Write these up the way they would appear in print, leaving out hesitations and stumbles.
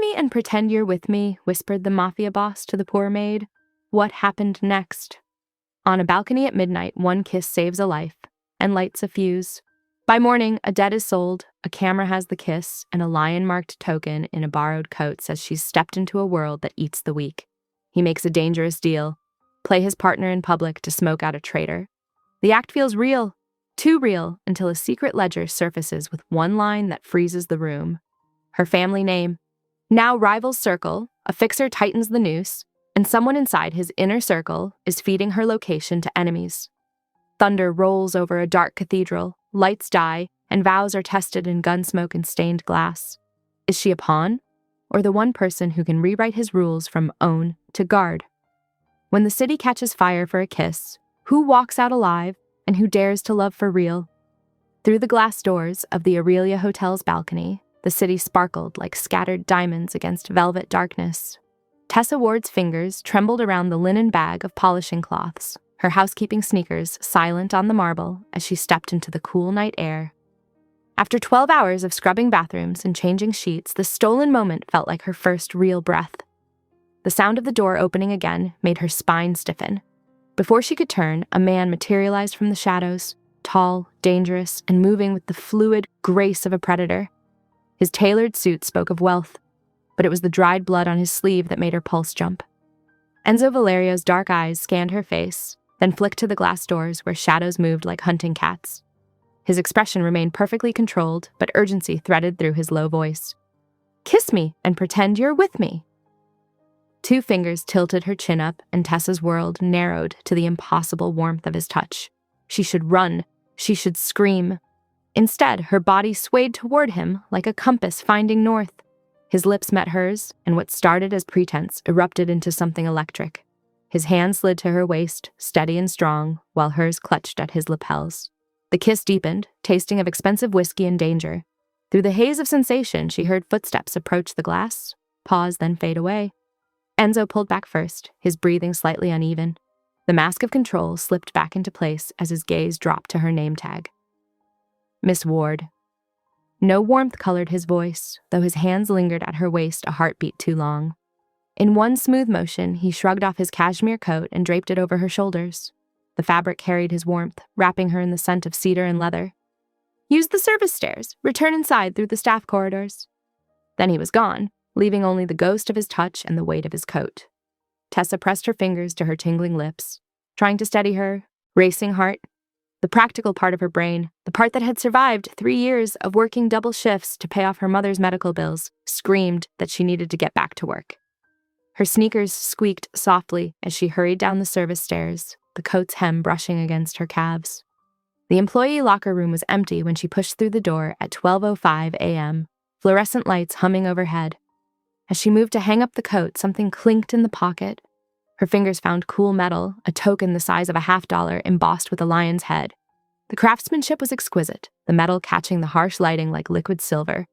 me and pretend you're with me," whispered the Mafia boss to the poor maid. What happened next? On a balcony at midnight, one kiss saves a life and lights a fuse. By morning, a debt is sold, a camera has the kiss, and a lion-marked token in a borrowed coat says she's stepped into a world that eats the weak. He makes a dangerous deal, play his partner in public to smoke out a traitor. The act feels real, too real, until a secret ledger surfaces with one line that freezes the room. Her family name. Now rivals circle, a fixer tightens the noose, and someone inside his inner circle is feeding her location to enemies. Thunder rolls over a dark cathedral, lights die, and vows are tested in gunsmoke and stained glass. Is she a pawn, or the one person who can rewrite his rules from own to guard? When the city catches fire for a kiss, who walks out alive and who dares to love for real? Through the glass doors of the Aurelia Hotel's balcony, the city sparkled like scattered diamonds against velvet darkness. Tessa Ward's fingers trembled around the linen bag of polishing cloths, her housekeeping sneakers silent on the marble as she stepped into the cool night air. After 12 hours of scrubbing bathrooms and changing sheets, the stolen moment felt like her first real breath. The sound of the door opening again made her spine stiffen. Before she could turn, a man materialized from the shadows, tall, dangerous, and moving with the fluid grace of a predator. His tailored suit spoke of wealth, but it was the dried blood on his sleeve that made her pulse jump. Enzo Valerio's dark eyes scanned her face, then flicked to the glass doors where shadows moved like hunting cats. His expression remained perfectly controlled, but urgency threaded through his low voice. "Kiss me and pretend you're with me." Two fingers tilted her chin up, and Tessa's world narrowed to the impossible warmth of his touch. She should run. She should scream. Instead, her body swayed toward him like a compass finding north. His lips met hers, and what started as pretense erupted into something electric. His hand slid to her waist, steady and strong, while hers clutched at his lapels. The kiss deepened, tasting of expensive whiskey and danger. Through the haze of sensation, she heard footsteps approach the glass, pause, then fade away. Enzo pulled back first, his breathing slightly uneven. The mask of control slipped back into place as his gaze dropped to her name tag. Miss Ward. No warmth colored his voice, though his hands lingered at her waist a heartbeat too long. In one smooth motion, he shrugged off his cashmere coat and draped it over her shoulders. The fabric carried his warmth, wrapping her in the scent of cedar and leather. "Use the service stairs. Return inside through the staff corridors." Then he was gone, leaving only the ghost of his touch and the weight of his coat. Tessa pressed her fingers to her tingling lips, trying to steady her racing heart. The practical part of her brain, the part that had survived 3 years of working double shifts to pay off her mother's medical bills, screamed that she needed to get back to work. Her sneakers squeaked softly as she hurried down the service stairs, the coat's hem brushing against her calves. The employee locker room was empty when she pushed through the door at 12:05 a.m., fluorescent lights humming overhead. As she moved to hang up the coat, something clinked in the pocket. Her fingers found cool metal, a token the size of a $50 embossed with a lion's head. The craftsmanship was exquisite, the metal catching the harsh lighting like liquid silver.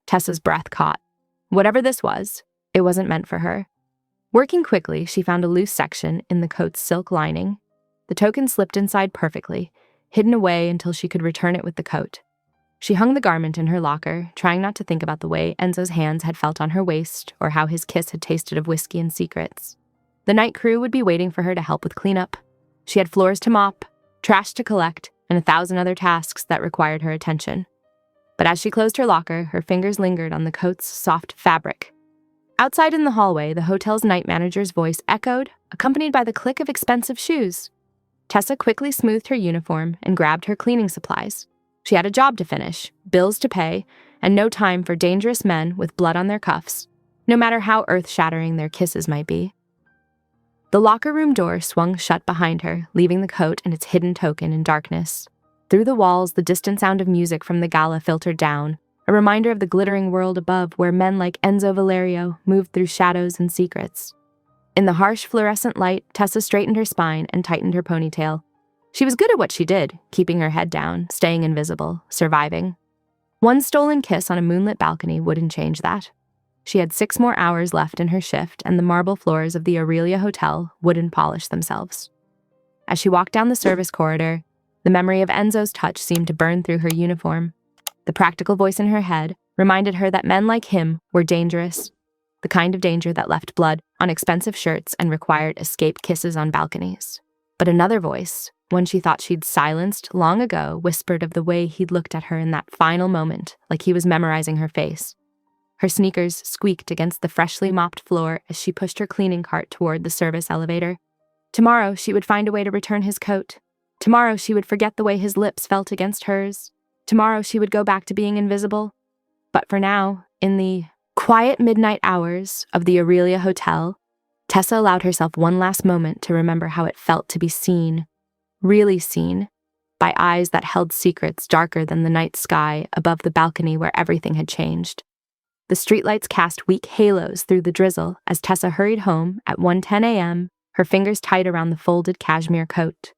Tessa's breath caught. Whatever this was, it wasn't meant for her. Working quickly, she found a loose section in the coat's silk lining. The token slipped inside perfectly, hidden away until she could return it with the coat. She hung the garment in her locker, trying not to think about the way Enzo's hands had felt on her waist or how his kiss had tasted of whiskey and secrets. The night crew would be waiting for her to help with cleanup. She had floors to mop, trash to collect, and 1,000 other tasks that required her attention. But as she closed her locker, her fingers lingered on the coat's soft fabric. Outside in the hallway, the hotel's night manager's voice echoed, accompanied by the click of expensive shoes. Tessa quickly smoothed her uniform and grabbed her cleaning supplies. She had a job to finish, bills to pay, and no time for dangerous men with blood on their cuffs, no matter how earth-shattering their kisses might be. The locker room door swung shut behind her, leaving the coat and its hidden token in darkness. Through the walls, the distant sound of music from the gala filtered down, a reminder of the glittering world above where men like Enzo Valerio moved through shadows and secrets. In the harsh fluorescent light, Tessa straightened her spine and tightened her ponytail. She was good at what she did, keeping her head down, staying invisible, surviving. One stolen kiss on a moonlit balcony wouldn't change that. She had 6 more hours left in her shift, and the marble floors of the Aurelia Hotel wouldn't polish themselves. As she walked down the service corridor, the memory of Enzo's touch seemed to burn through her uniform. The practical voice in her head reminded her that men like him were dangerous, the kind of danger that left blood on expensive shirts and required escape kisses on balconies. But another voice, one she thought she'd silenced long ago, whispered of the way he'd looked at her in that final moment, like he was memorizing her face. Her sneakers squeaked against the freshly mopped floor as she pushed her cleaning cart toward the service elevator. Tomorrow, she would find a way to return his coat. Tomorrow, she would forget the way his lips felt against hers. Tomorrow, she would go back to being invisible. But for now, in the quiet midnight hours of the Aurelia Hotel, Tessa allowed herself one last moment to remember how it felt to be seen, really seen, by eyes that held secrets darker than the night sky above the balcony where everything had changed. The streetlights cast weak halos through the drizzle as Tessa hurried home at 1:10 a.m., her fingers tight around the folded cashmere coat.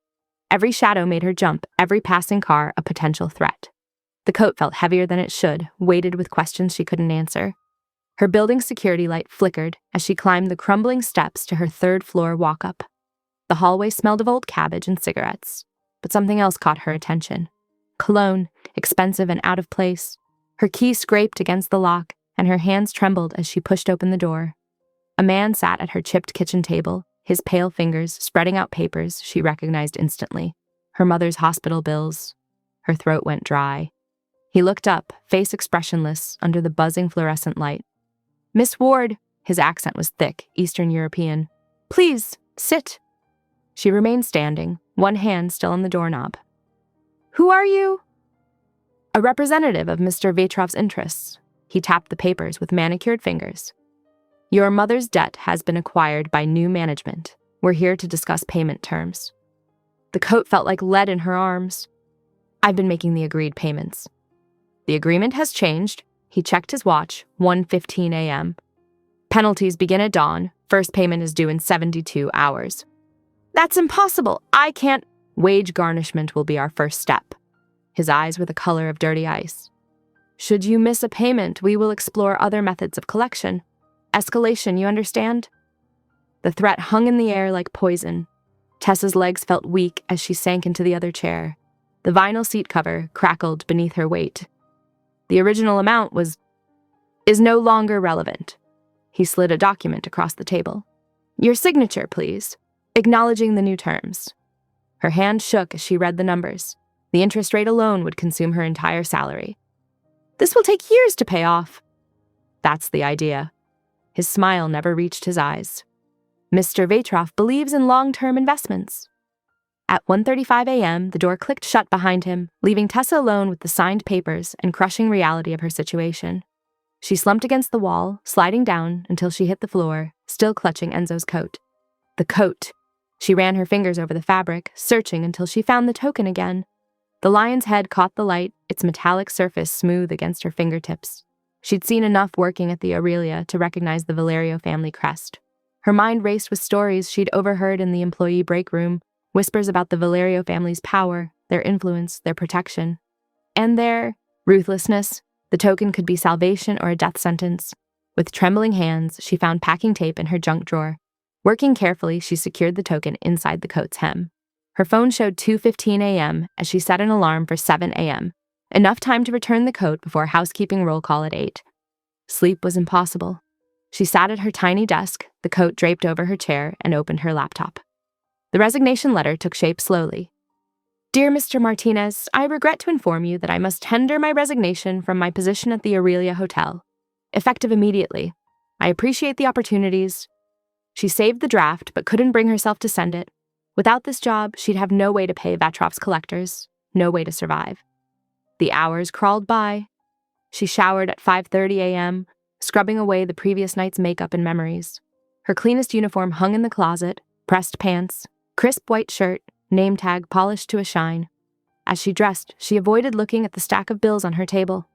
Every shadow made her jump, every passing car a potential threat. The coat felt heavier than it should, weighted with questions she couldn't answer. Her building security light flickered as she climbed the crumbling steps to her third-floor walk-up. The hallway smelled of old cabbage and cigarettes, but something else caught her attention. Cologne, expensive and out of place. Her key scraped against the lock, and her hands trembled as she pushed open the door. A man sat at her chipped kitchen table, his pale fingers spreading out papers she recognized instantly. Her mother's hospital bills. Her throat went dry. He looked up, face expressionless, under the buzzing fluorescent light. "Miss Ward," his accent was thick, Eastern European. "Please, sit." She remained standing, one hand still on the doorknob. "Who are you?" "A representative of Mr. Vetrov's interests." He tapped the papers with manicured fingers. "Your mother's debt has been acquired by new management. We're here to discuss payment terms." The coat felt like lead in her arms. "I've been making the agreed payments." "The agreement has changed." He checked his watch, 1:15 a.m. "Penalties begin at dawn. First payment is due in 72 hours. "That's impossible. I can't." "Wage garnishment will be our first step." His eyes were the color of dirty ice. "Should you miss a payment, we will explore other methods of collection. Escalation, you understand?" The threat hung in the air like poison. Tessa's legs felt weak as she sank into the other chair. The vinyl seat cover crackled beneath her weight. "The original amount is no longer relevant." He slid a document across the table. "Your signature, please, acknowledging the new terms." Her hand shook as she read the numbers. The interest rate alone would consume her entire salary. "This will take years to pay off." "That's the idea." His smile never reached his eyes. "Mr. Vetrov believes in long-term investments." At 1:35 a.m., the door clicked shut behind him, leaving Tessa alone with the signed papers and crushing reality of her situation. She slumped against the wall, sliding down until she hit the floor, still clutching Enzo's coat. The coat. She ran her fingers over the fabric, searching until she found the token again. The lion's head caught the light, its metallic surface smooth against her fingertips. She'd seen enough working at the Aurelia to recognize the Valerio family crest. Her mind raced with stories she'd overheard in the employee break room, whispers about the Valerio family's power, their influence, their protection, and their ruthlessness. The token could be salvation or a death sentence. With trembling hands, she found packing tape in her junk drawer. Working carefully, she secured the token inside the coat's hem. Her phone showed 2:15 a.m. as she set an alarm for 7 a.m., enough time to return the coat before housekeeping roll call at 8. Sleep was impossible. She sat at her tiny desk, the coat draped over her chair, and opened her laptop. The resignation letter took shape slowly. "Dear Mr. Martinez, I regret to inform you that I must tender my resignation from my position at the Aurelia Hotel. Effective immediately. I appreciate the opportunities." She saved the draft, but couldn't bring herself to send it. Without this job, she'd have no way to pay Vetrov's collectors, no way to survive. The hours crawled by. She showered at 5:30 a.m., scrubbing away the previous night's makeup and memories. Her cleanest uniform hung in the closet, pressed pants, crisp white shirt, name tag polished to a shine. As she dressed, she avoided looking at the stack of bills on her table.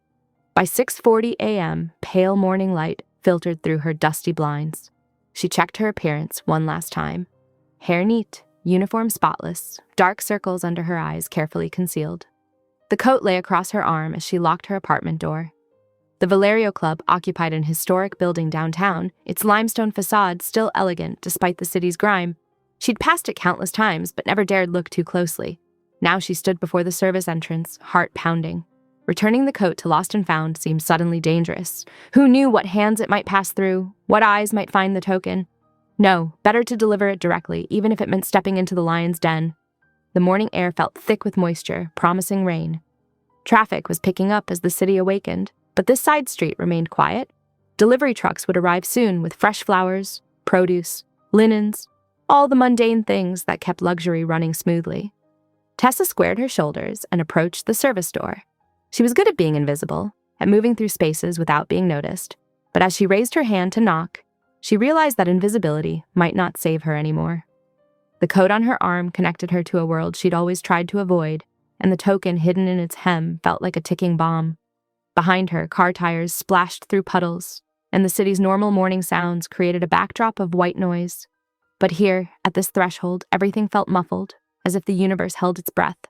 By 6:40 a.m., pale morning light filtered through her dusty blinds. She checked her appearance one last time. Hair neat, uniform spotless, dark circles under her eyes carefully concealed. The coat lay across her arm as she locked her apartment door. The Valerio Club occupied an historic building downtown, its limestone facade still elegant despite the city's grime. She'd passed it countless times, but never dared look too closely. Now she stood before the service entrance, heart pounding. Returning the coat to Lost and Found seemed suddenly dangerous. Who knew what hands it might pass through, what eyes might find the token? No, better to deliver it directly, even if it meant stepping into the lion's den. The morning air felt thick with moisture, promising rain. Traffic was picking up as the city awakened, but this side street remained quiet. Delivery trucks would arrive soon with fresh flowers, produce, linens, all the mundane things that kept luxury running smoothly. Tessa squared her shoulders and approached the service door. She was good at being invisible, at moving through spaces without being noticed, but as she raised her hand to knock, she realized that invisibility might not save her anymore. The coat on her arm connected her to a world she'd always tried to avoid, and the token hidden in its hem felt like a ticking bomb. Behind her, car tires splashed through puddles, and the city's normal morning sounds created a backdrop of white noise. But here, at this threshold, everything felt muffled, as if the universe held its breath.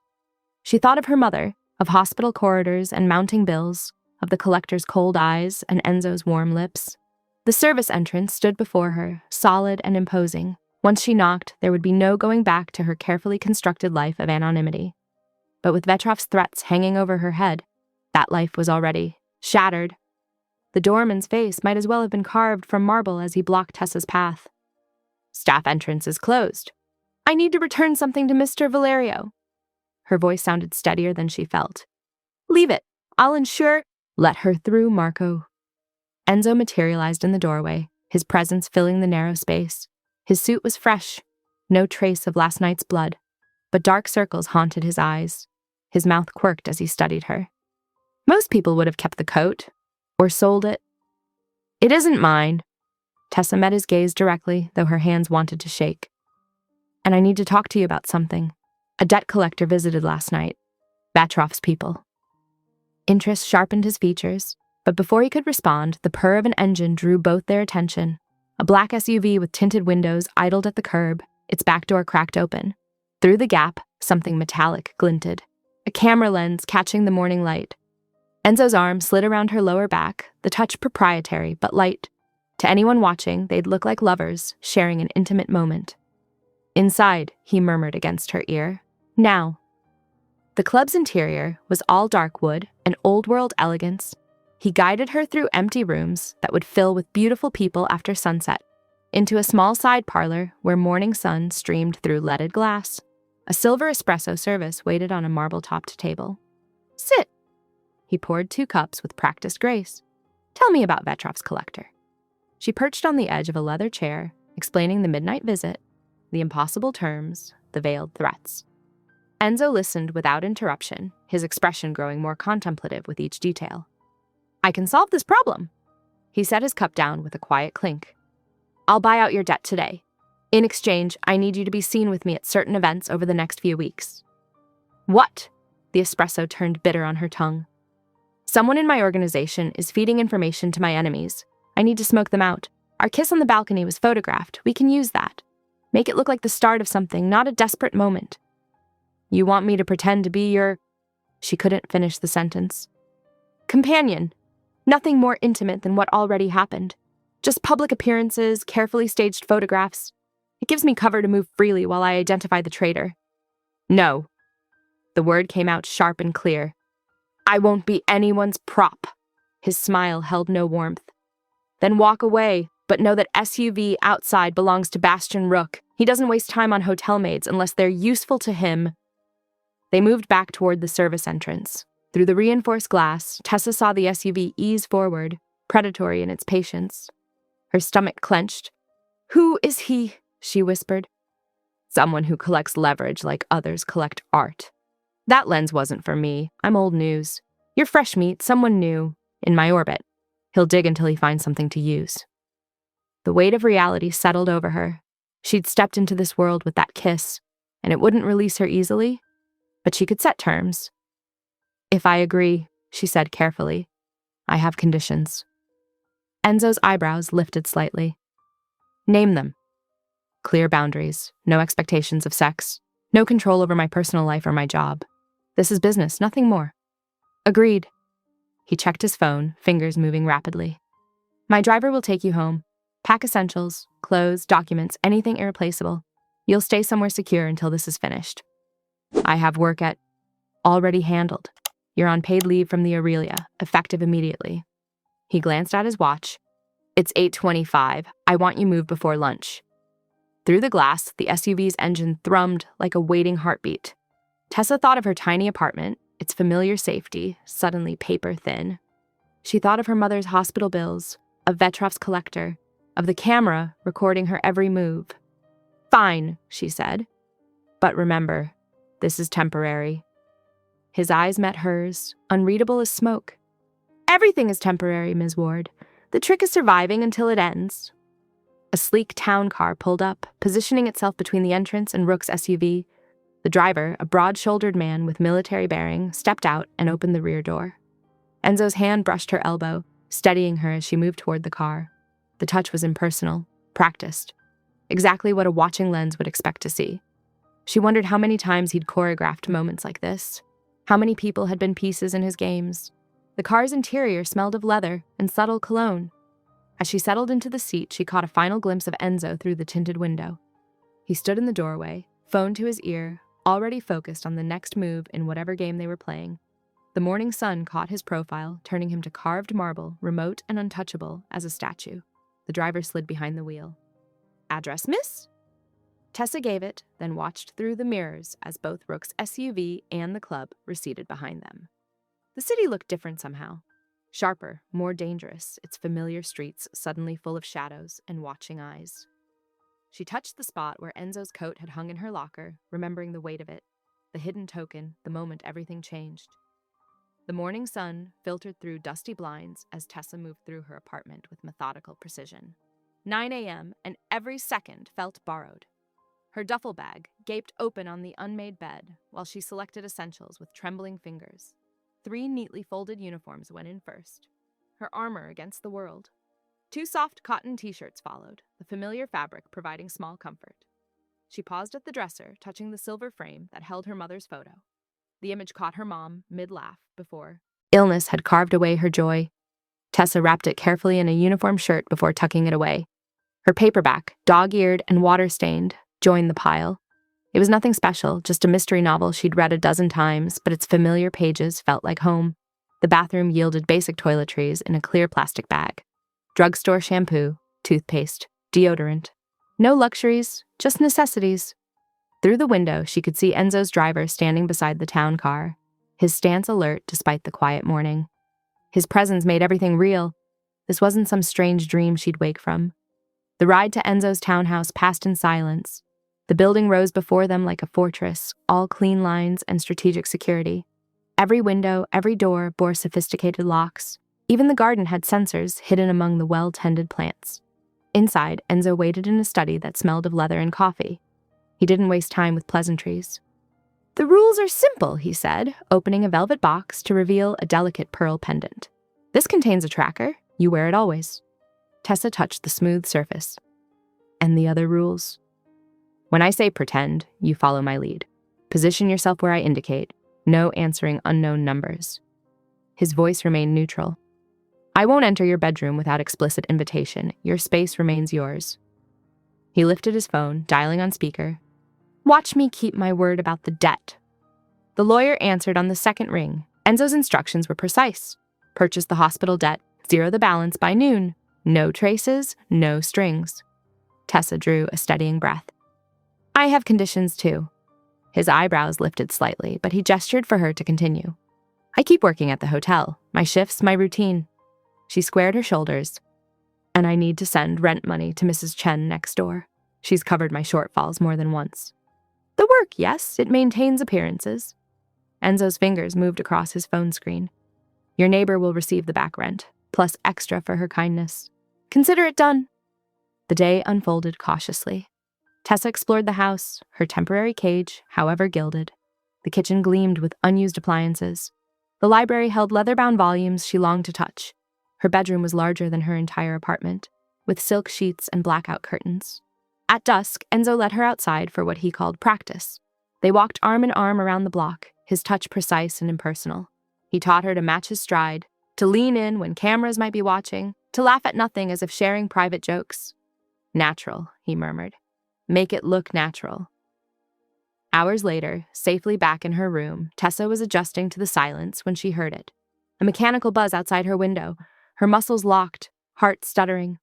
She thought of her mother, of hospital corridors and mounting bills, of the collector's cold eyes and Enzo's warm lips. The service entrance stood before her, solid and imposing. Once she knocked, there would be no going back to her carefully constructed life of anonymity. But with Vetrov's threats hanging over her head, that life was already shattered. The doorman's face might as well have been carved from marble as he blocked Tessa's path. "Staff entrance is closed. I need to return something to Mr. Valerio." Her voice sounded steadier than she felt. "Leave it. I'll ensure—" "Let her through, Marco." Enzo materialized in the doorway, his presence filling the narrow space. His suit was fresh, no trace of last night's blood, but dark circles haunted his eyes. His mouth quirked as he studied her. Most people would have kept the coat, or sold it. "It isn't mine." Tessa met his gaze directly, though her hands wanted to shake. "And I need to talk to you about something. A debt collector visited last night. Vatrov's people." Interest sharpened his features, but before he could respond, the purr of an engine drew both their attention. A black SUV with tinted windows idled at the curb, its back door cracked open. Through the gap, something metallic glinted, a camera lens catching the morning light. Enzo's arm slid around her lower back, the touch proprietary but light. To anyone watching, they'd look like lovers, sharing an intimate moment. "Inside," he murmured against her ear. "Now." The club's interior was all dark wood and old-world elegance. He guided her through empty rooms that would fill with beautiful people after sunset, into a small side parlor where morning sun streamed through leaded glass. A silver espresso service waited on a marble-topped table. "Sit." He poured 2 cups with practiced grace. "Tell me about Vetrov's collector." She perched on the edge of a leather chair, explaining the midnight visit, the impossible terms, the veiled threats. Enzo listened without interruption, his expression growing more contemplative with each detail. "I can solve this problem." He set his cup down with a quiet clink. "I'll buy out your debt today. In exchange, I need you to be seen with me at certain events over the next few weeks." "What?" The espresso turned bitter on her tongue. "Someone in my organization is feeding information to my enemies. I need to smoke them out. Our kiss on the balcony was photographed. We can use that. Make it look like the start of something, not a desperate moment." "You want me to pretend to be your—" She couldn't finish the sentence. "Companion. Nothing more intimate than what already happened. Just public appearances, carefully staged photographs. It gives me cover to move freely while I identify the traitor." "No." The word came out sharp and clear. "I won't be anyone's prop." His smile held no warmth. "Then walk away, but know that SUV outside belongs to Bastian Rook. He doesn't waste time on hotel maids unless they're useful to him." They moved back toward the service entrance. Through the reinforced glass, Tessa saw the SUV ease forward, predatory in its patience. Her stomach clenched. "Who is he?" she whispered. "Someone who collects leverage like others collect art. That lens wasn't for me. I'm old news. You're fresh meat, someone new, in my orbit. He'll dig until he finds something to use." The weight of reality settled over her. She'd stepped into this world with that kiss, and it wouldn't release her easily, but she could set terms. "If I agree," she said carefully, "I have conditions." Enzo's eyebrows lifted slightly. "Name them." "Clear boundaries, no expectations of sex, no control over my personal life or my job. This is business, nothing more." "Agreed." He checked his phone, fingers moving rapidly. "My driver will take you home. Pack essentials, clothes, documents, anything irreplaceable. You'll stay somewhere secure until this is finished." "I have work at—" "Already handled. You're on paid leave from the Aurelia, effective immediately. He glanced at his watch. It's 8:25. I want you moved before lunch. Through the glass, the SUV's engine thrummed like a waiting heartbeat. Tessa thought of her tiny apartment, its familiar safety, suddenly paper-thin. She thought of her mother's hospital bills, of Vetrov's collector, of the camera recording her every move. Fine, she said. But remember, this is temporary. His eyes met hers, unreadable as smoke. Everything is temporary, Ms. Ward. The trick is surviving until it ends. A sleek town car pulled up, positioning itself between the entrance and Rook's SUV. The driver, a broad-shouldered man with military bearing, stepped out and opened the rear door. Enzo's hand brushed her elbow, steadying her as she moved toward the car. The touch was impersonal, practiced. Exactly what a watching lens would expect to see. She wondered how many times he'd choreographed moments like this. How many people had been pieces in his games. The car's interior smelled of leather and subtle cologne. As she settled into the seat, she caught a final glimpse of Enzo through the tinted window. He stood in the doorway, phone to his ear, already focused on the next move in whatever game they were playing. The morning sun caught his profile, turning him to carved marble, remote and untouchable as a statue. The driver slid behind the wheel. Address, miss? Tessa gave it, then watched through the mirrors as both Rook's SUV and the club receded behind them. The city looked different somehow. Sharper, more dangerous, its familiar streets suddenly full of shadows and watching eyes. She touched the spot where Enzo's coat had hung in her locker, remembering the weight of it, the hidden token, the moment everything changed. The morning sun filtered through dusty blinds as Tessa moved through her apartment with methodical precision. 9 a.m., and every second felt borrowed. Her duffel bag gaped open on the unmade bed while she selected essentials with trembling fingers. 3 neatly folded uniforms went in first, her armor against the world. 2 soft cotton t-shirts followed, the familiar fabric providing small comfort. She paused at the dresser, touching the silver frame that held her mother's photo. The image caught her mom mid-laugh before illness had carved away her joy. Tessa wrapped it carefully in a uniform shirt before tucking it away. Her paperback, dog-eared and water-stained, joined the pile. It was nothing special, just a mystery novel she'd read a dozen times, but its familiar pages felt like home. The bathroom yielded basic toiletries in a clear plastic bag. Drugstore shampoo, toothpaste, deodorant. No luxuries, just necessities. Through the window, she could see Enzo's driver standing beside the town car, his stance alert despite the quiet morning. His presence made everything real. This wasn't some strange dream she'd wake from. The ride to Enzo's townhouse passed in silence. The building rose before them like a fortress, all clean lines and strategic security. Every window, every door bore sophisticated locks. Even the garden had sensors hidden among the well-tended plants. Inside, Enzo waited in a study that smelled of leather and coffee. He didn't waste time with pleasantries. The rules are simple, he said, opening a velvet box to reveal a delicate pearl pendant. This contains a tracker. You wear it always. Tessa touched the smooth surface. And the other rules? When I say pretend, you follow my lead. Position yourself where I indicate. No answering unknown numbers. His voice remained neutral. I won't enter your bedroom without explicit invitation. Your space remains yours. He lifted his phone, dialing on speaker. Watch me keep my word about the debt. The lawyer answered on the second ring. Enzo's instructions were precise. Purchase the hospital debt, zero the balance by noon. No traces, no strings. Tessa drew a steadying breath. I have conditions too. His eyebrows lifted slightly, but he gestured for her to continue. I keep working at the hotel. My shifts, my routine. She squared her shoulders. And I need to send rent money to Mrs. Chen next door. She's covered my shortfalls more than once. The work, yes, it maintains appearances. Enzo's fingers moved across his phone screen. Your neighbor will receive the back rent, plus extra for her kindness. Consider it done. The day unfolded cautiously. Tessa explored the house, her temporary cage, however gilded. The kitchen gleamed with unused appliances. The library held leather-bound volumes she longed to touch. Her bedroom was larger than her entire apartment, with silk sheets and blackout curtains. At dusk, Enzo led her outside for what he called practice. They walked arm in arm around the block, his touch precise and impersonal. He taught her to match his stride, to lean in when cameras might be watching, to laugh at nothing as if sharing private jokes. Natural, he murmured. Make it look natural. Hours later, safely back in her room, Tessa was adjusting to the silence when she heard it. A mechanical buzz outside her window, her muscles locked, heart stuttering.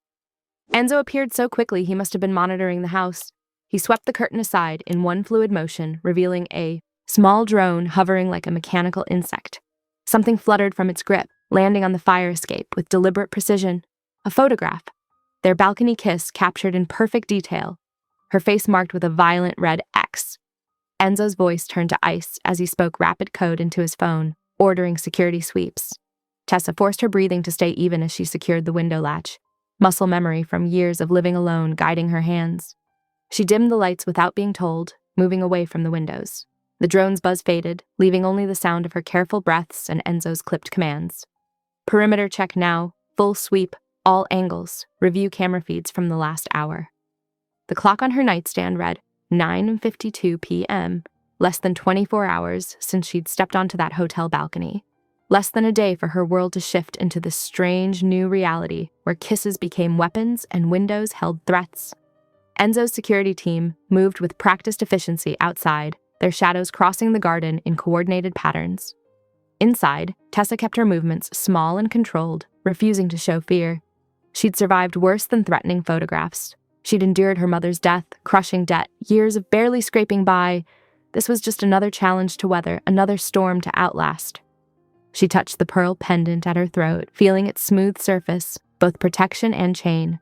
Enzo appeared so quickly he must have been monitoring the house. He swept the curtain aside in one fluid motion, revealing a small drone hovering like a mechanical insect. Something fluttered from its grip, landing on the fire escape with deliberate precision. A photograph. Their balcony kiss captured in perfect detail, her face marked with a violent red X. Enzo's voice turned to ice as he spoke rapid code into his phone, ordering security sweeps. Tessa forced her breathing to stay even as she secured the window latch, muscle memory from years of living alone guiding her hands. She dimmed the lights without being told, moving away from the windows. The drone's buzz faded, leaving only the sound of her careful breaths and Enzo's clipped commands. Perimeter check now, full sweep, all angles, review camera feeds from the last hour. The clock on her nightstand read 9:52 p.m., less than 24 hours since she'd stepped onto that hotel balcony. Less than a day for her world to shift into this strange new reality where kisses became weapons and windows held threats. Enzo's security team moved with practiced efficiency outside, their shadows crossing the garden in coordinated patterns. Inside, Tessa kept her movements small and controlled, refusing to show fear. She'd survived worse than threatening photographs. She'd endured her mother's death, crushing debt, years of barely scraping by. This was just another challenge to weather, another storm to outlast. She touched the pearl pendant at her throat, feeling its smooth surface, both protection and chain.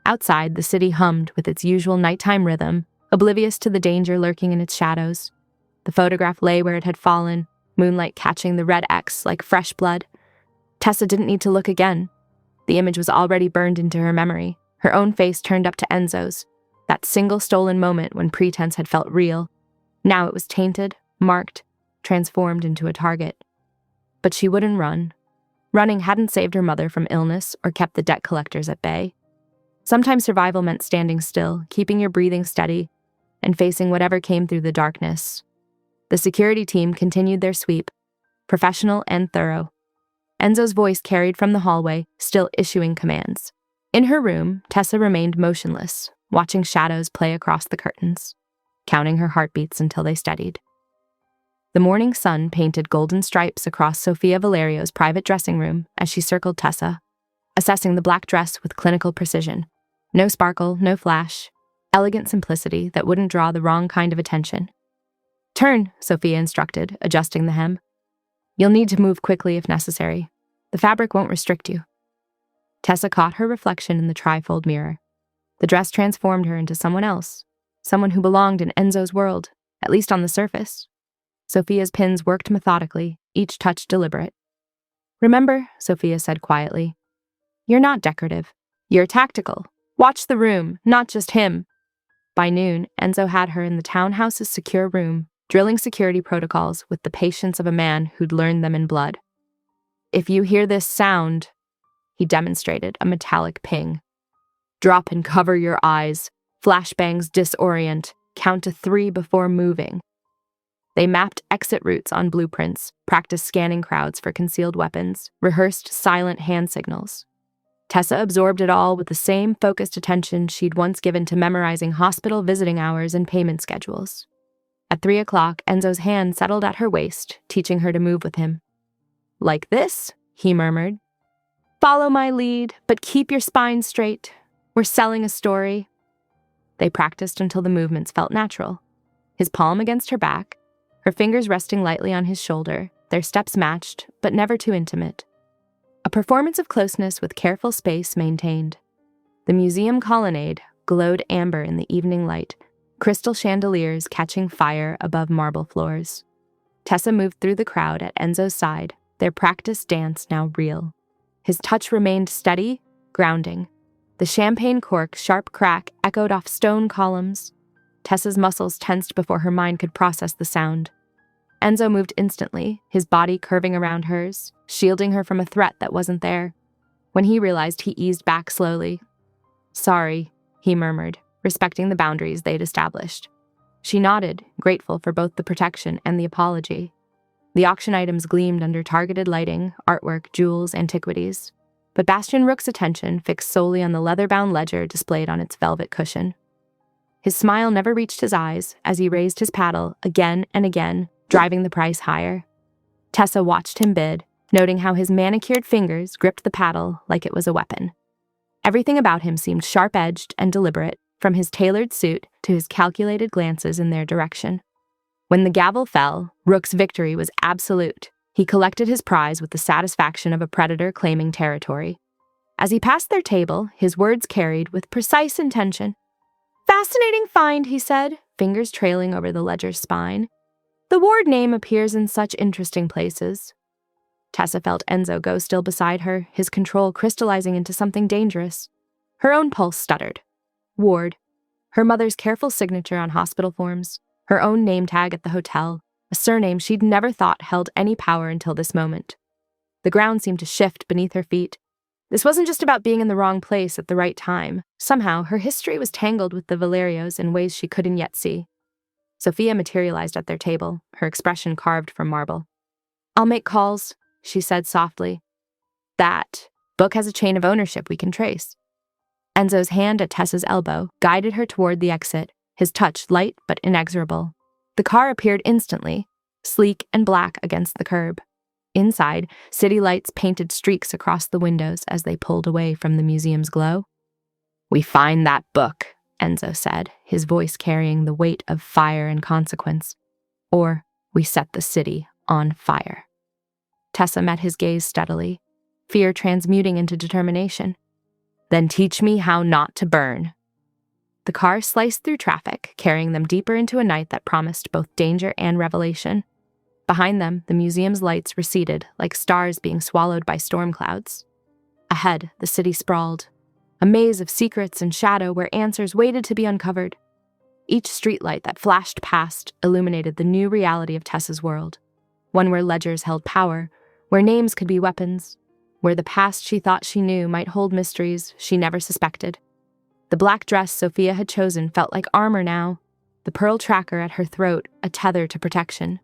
Outside, the city hummed with its usual nighttime rhythm, oblivious to the danger lurking in its shadows. The photograph lay where it had fallen, moonlight catching the red X like fresh blood. Tessa didn't need to look again. The image was already burned into her memory, her own face turned up to Enzo's, that single stolen moment when pretense had felt real. Now it was tainted, marked, transformed into a target. But she wouldn't run. Running hadn't saved her mother from illness or kept the debt collectors at bay. Sometimes survival meant standing still, keeping your breathing steady, and facing whatever came through the darkness. The security team continued their sweep, professional and thorough. Enzo's voice carried from the hallway, still issuing commands. In her room, Tessa remained motionless, watching shadows play across the curtains, counting her heartbeats until they steadied. The morning sun painted golden stripes across Sofia Valerio's private dressing room as she circled Tessa, assessing the black dress with clinical precision. No sparkle, no flash, elegant simplicity that wouldn't draw the wrong kind of attention. "Turn," Sofia instructed, adjusting the hem. "You'll need to move quickly if necessary. The fabric won't restrict you." Tessa caught her reflection in the trifold mirror. The dress transformed her into someone else, someone who belonged in Enzo's world, at least on the surface. Sofia's pins worked methodically, each touch deliberate. "Remember," Sofia said quietly, "you're not decorative. You're tactical. Watch the room, not just him." By noon, Enzo had her in the townhouse's secure room, drilling security protocols with the patience of a man who'd learned them in blood. "If you hear this sound," he demonstrated a metallic ping. "Drop and cover your eyes. Flashbangs disorient. Count to 3 before moving." They mapped exit routes on blueprints, practiced scanning crowds for concealed weapons, rehearsed silent hand signals. Tessa absorbed it all with the same focused attention she'd once given to memorizing hospital visiting hours and payment schedules. At 3 o'clock, Enzo's hand settled at her waist, teaching her to move with him. "Like this," he murmured. "Follow my lead, but keep your spine straight. We're selling a story." They practiced until the movements felt natural. His palm against her back, her fingers resting lightly on his shoulder, their steps matched, but never too intimate. A performance of closeness with careful space maintained. The museum colonnade glowed amber in the evening light, crystal chandeliers catching fire above marble floors. Tessa moved through the crowd at Enzo's side, their practiced dance now real. His touch remained steady, grounding. The champagne cork's sharp crack echoed off stone columns. Tessa's muscles tensed before her mind could process the sound. Enzo moved instantly, his body curving around hers, shielding her from a threat that wasn't there. When he realized, he eased back slowly. "Sorry," he murmured, respecting the boundaries they'd established. She nodded, grateful for both the protection and the apology. The auction items gleamed under targeted lighting, artwork, jewels, antiquities. But Bastian Rook's attention fixed solely on the leather-bound ledger displayed on its velvet cushion. His smile never reached his eyes as he raised his paddle again and again, driving the price higher. Tessa watched him bid, noting how his manicured fingers gripped the paddle like it was a weapon. Everything about him seemed sharp-edged and deliberate, from his tailored suit to his calculated glances in their direction. When the gavel fell, Rook's victory was absolute. He collected his prize with the satisfaction of a predator claiming territory. As he passed their table, his words carried with precise intention. "Fascinating find," he said, fingers trailing over the ledger's spine. "The ward name appears in such interesting places." Tessa felt Enzo go still beside her, his control crystallizing into something dangerous. Her own pulse stuttered. Ward. Her mother's careful signature on hospital forms. Her own name tag at the hotel, a surname she'd never thought held any power until this moment. The ground seemed to shift beneath her feet. This wasn't just about being in the wrong place at the right time. Somehow, her history was tangled with the Valerios in ways she couldn't yet see. Sophia materialized at their table, her expression carved from marble. "I'll make calls," she said softly. "That book has a chain of ownership we can trace." Enzo's hand at Tessa's elbow guided her toward the exit, his touch light but inexorable. The car appeared instantly, sleek and black against the curb. Inside, city lights painted streaks across the windows as they pulled away from the museum's glow. "We find that book," Enzo said, his voice carrying the weight of fire and consequence. "Or we set the city on fire." Tessa met his gaze steadily, fear transmuting into determination. "Then teach me how not to burn." The car sliced through traffic, carrying them deeper into a night that promised both danger and revelation. Behind them, the museum's lights receded, like stars being swallowed by storm clouds. Ahead, the city sprawled, a maze of secrets and shadow where answers waited to be uncovered. Each streetlight that flashed past illuminated the new reality of Tessa's world, one where ledgers held power, where names could be weapons, where the past she thought she knew might hold mysteries she never suspected. The black dress Sophia had chosen felt like armor now, the pearl tracker at her throat a tether to protection.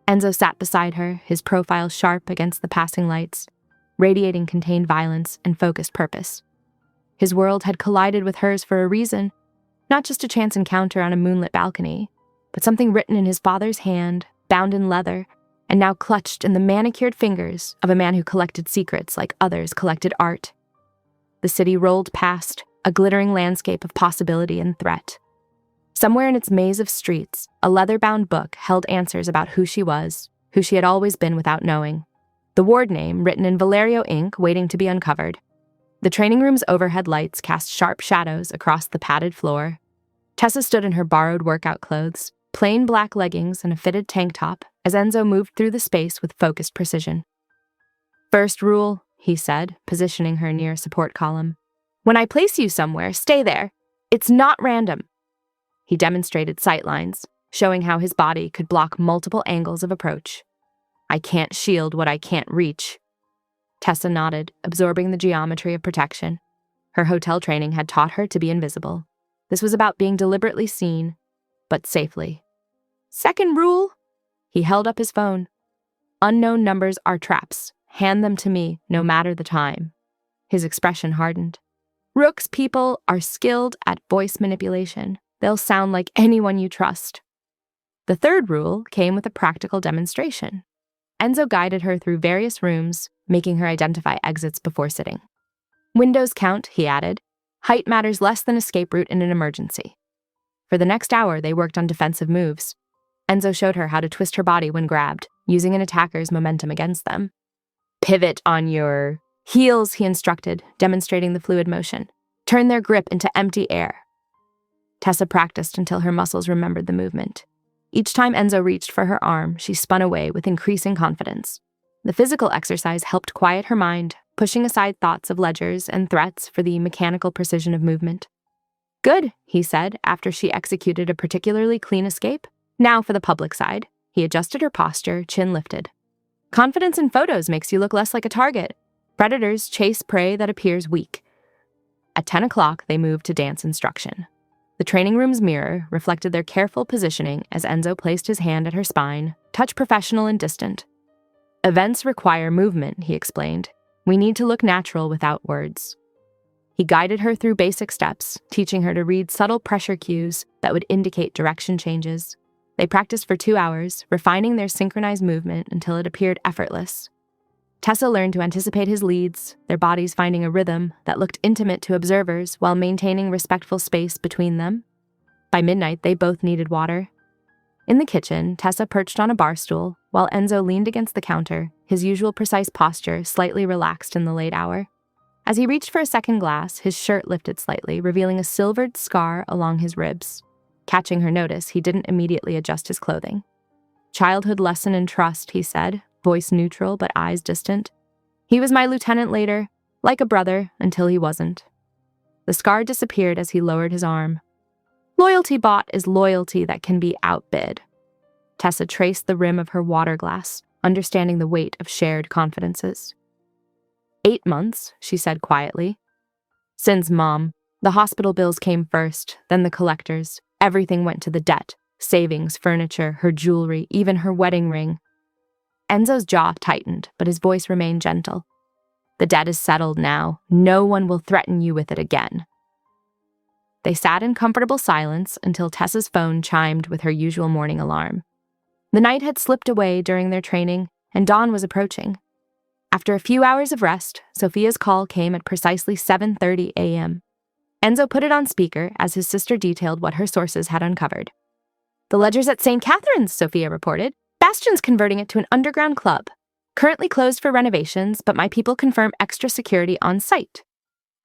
Enzo sat beside her, his profile sharp against the passing lights, radiating contained violence and focused purpose. His world had collided with hers for a reason, not just a chance encounter on a moonlit balcony, but something written in his father's hand, bound in leather, and now clutched in the manicured fingers of a man who collected secrets like others collected art. The city rolled past, a glittering landscape of possibility and threat. Somewhere in its maze of streets, a leather-bound book held answers about who she was, who she had always been without knowing. The ward name, written in Valerio ink, waiting to be uncovered. The training room's overhead lights cast sharp shadows across the padded floor. Tessa stood in her borrowed workout clothes, plain black leggings and a fitted tank top, as Enzo moved through the space with focused precision. "First rule," he said, positioning her near a support column. "When I place you somewhere, stay there. It's not random." He demonstrated sightlines, showing how his body could block multiple angles of approach. "I can't shield what I can't reach." Tessa nodded, absorbing the geometry of protection. Her hotel training had taught her to be invisible. This was about being deliberately seen, but safely. "Second rule." He held up his phone. "Unknown numbers are traps. Hand them to me, no matter the time." His expression hardened. "Rook's people are skilled at voice manipulation. They'll sound like anyone you trust." The third rule came with a practical demonstration. Enzo guided her through various rooms, making her identify exits before sitting. "Windows count," he added. "Height matters less than escape route in an emergency." For the next hour, they worked on defensive moves. Enzo showed her how to twist her body when grabbed, using an attacker's momentum against them. "Pivot on your heels," he instructed, demonstrating the fluid motion. "Turn their grip into empty air." Tessa practiced until her muscles remembered the movement. Each time Enzo reached for her arm, she spun away with increasing confidence. The physical exercise helped quiet her mind, pushing aside thoughts of ledgers and threats for the mechanical precision of movement. "Good," he said, after she executed a particularly clean escape. "Now for the public side." He adjusted her posture, chin lifted. "Confidence in photos makes you look less like a target. Predators chase prey that appears weak." At 10 o'clock, they moved to dance instruction. The training room's mirror reflected their careful positioning as Enzo placed his hand at her spine, touch professional and distant. "Events require movement," he explained. "We need to look natural without words." He guided her through basic steps, teaching her to read subtle pressure cues that would indicate direction changes. They practiced for 2 hours, refining their synchronized movement until it appeared effortless. Tessa learned to anticipate his leads, their bodies finding a rhythm that looked intimate to observers while maintaining respectful space between them. By midnight, they both needed water. In the kitchen, Tessa perched on a bar stool, while Enzo leaned against the counter, his usual precise posture slightly relaxed in the late hour. As he reached for a second glass, his shirt lifted slightly, revealing a silvered scar along his ribs. Catching her notice, he didn't immediately adjust his clothing. "Childhood lesson in trust," he said, voice neutral but eyes distant. "He was my lieutenant later, like a brother, until he wasn't." The scar disappeared as he lowered his arm. Loyalty bought is loyalty that can be outbid. Tessa traced the rim of her water glass, understanding the weight of shared confidences. 8 months, she said quietly. "Since Mom. The hospital bills came first, then the collectors. Everything went to the debt. Savings, furniture, her jewelry, even her wedding ring." Enzo's jaw tightened, but his voice remained gentle. "The debt is settled now. No one will threaten you with it again." They sat in comfortable silence until Tessa's phone chimed with her usual morning alarm. The night had slipped away during their training, and dawn was approaching. After a few hours of rest, Sophia's call came at precisely 7:30 a.m. Enzo put it on speaker as his sister detailed what her sources had uncovered. "The ledger's at St. Catherine's," Sophia reported. "Bastion's converting it to an underground club. Currently closed for renovations, but my people confirm extra security on site."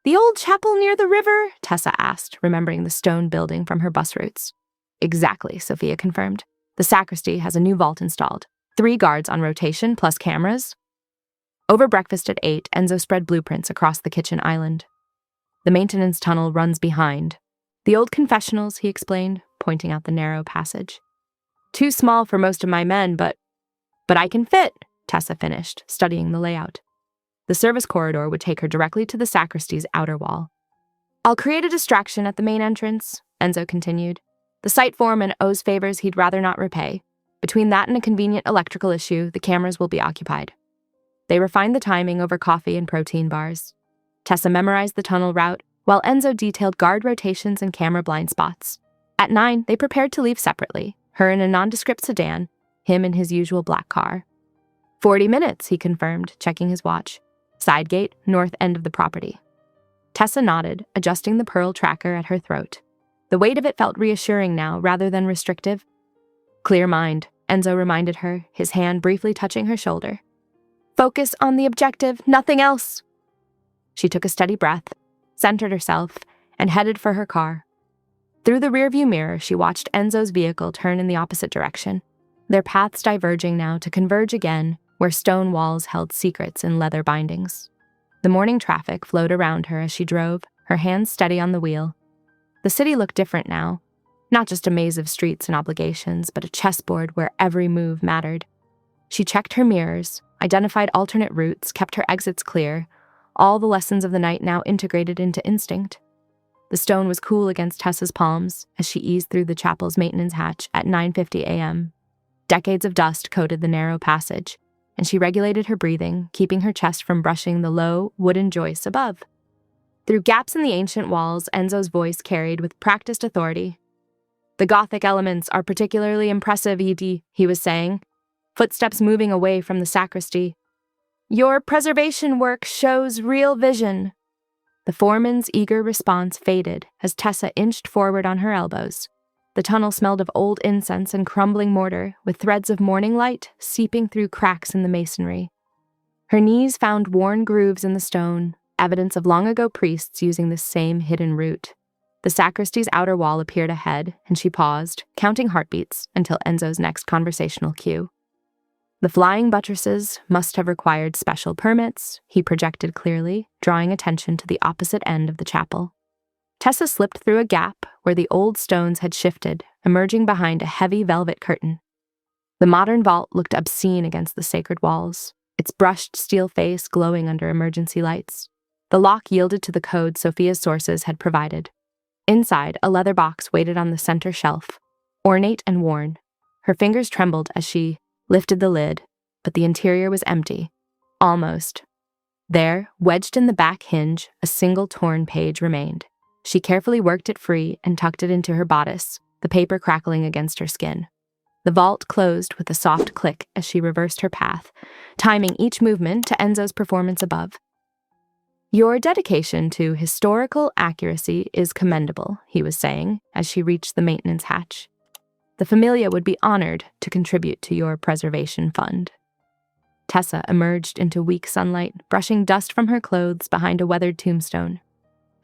"The old chapel near the river?" Tessa asked, remembering the stone building from her bus routes. "Exactly," Sophia confirmed. "The sacristy has a new vault installed. 3 guards on rotation plus cameras." Over breakfast at 8, Enzo spread blueprints across the kitchen island. "The maintenance tunnel runs behind. The old confessionals," he explained, pointing out the narrow passage. "Too small for most of my men, but I can fit," Tessa finished, studying the layout. The service corridor would take her directly to the sacristy's outer wall. "I'll create a distraction at the main entrance," Enzo continued. "The site foreman owes favors he'd rather not repay. Between that and a convenient electrical issue, the cameras will be occupied." They refined the timing over coffee and protein bars. Tessa memorized the tunnel route, while Enzo detailed guard rotations and camera blind spots. At 9, they prepared to leave separately, her in a nondescript sedan, him in his usual black car. 40 minutes, he confirmed, checking his watch. Side gate, north end of the property. Tessa nodded, adjusting the pearl tracker at her throat. The weight of it felt reassuring now, rather than restrictive. "Clear mind," Enzo reminded her, his hand briefly touching her shoulder. "Focus on the objective, nothing else." She took a steady breath, centered herself, and headed for her car. Through the rearview mirror, she watched Enzo's vehicle turn in the opposite direction, their paths diverging now to converge again where stone walls held secrets in leather bindings. The morning traffic flowed around her as she drove, her hands steady on the wheel. The city looked different now, not just a maze of streets and obligations, but a chessboard where every move mattered. She checked her mirrors, identified alternate routes, kept her exits clear, all the lessons of the night now integrated into instinct. The stone was cool against Tessa's palms as she eased through the chapel's maintenance hatch at 9:50 a.m. Decades of dust coated the narrow passage, and she regulated her breathing, keeping her chest from brushing the low, wooden joists above. Through gaps in the ancient walls, Enzo's voice carried with practiced authority. "The Gothic elements are particularly impressive, Edie," he was saying, footsteps moving away from the sacristy. "Your preservation work shows real vision." The foreman's eager response faded as Tessa inched forward on her elbows. The tunnel smelled of old incense and crumbling mortar, with threads of morning light seeping through cracks in the masonry. Her knees found worn grooves in the stone, evidence of long-ago priests using this same hidden route. The sacristy's outer wall appeared ahead, and she paused, counting heartbeats until Enzo's next conversational cue. "The flying buttresses must have required special permits," he projected clearly, drawing attention to the opposite end of the chapel. Tessa slipped through a gap where the old stones had shifted, emerging behind a heavy velvet curtain. The modern vault looked obscene against the sacred walls, its brushed steel face glowing under emergency lights. The lock yielded to the code Sophia's sources had provided. Inside, a leather box waited on the center shelf, ornate and worn. Her fingers trembled as she lifted the lid, but the interior was empty. Almost. There, wedged in the back hinge, a single torn page remained. She carefully worked it free and tucked it into her bodice, the paper crackling against her skin. The vault closed with a soft click as she reversed her path, timing each movement to Enzo's performance above. "Your dedication to historical accuracy is commendable," he was saying as she reached the maintenance hatch. "The Familia would be honored to contribute to your preservation fund." Tessa emerged into weak sunlight, brushing dust from her clothes behind a weathered tombstone.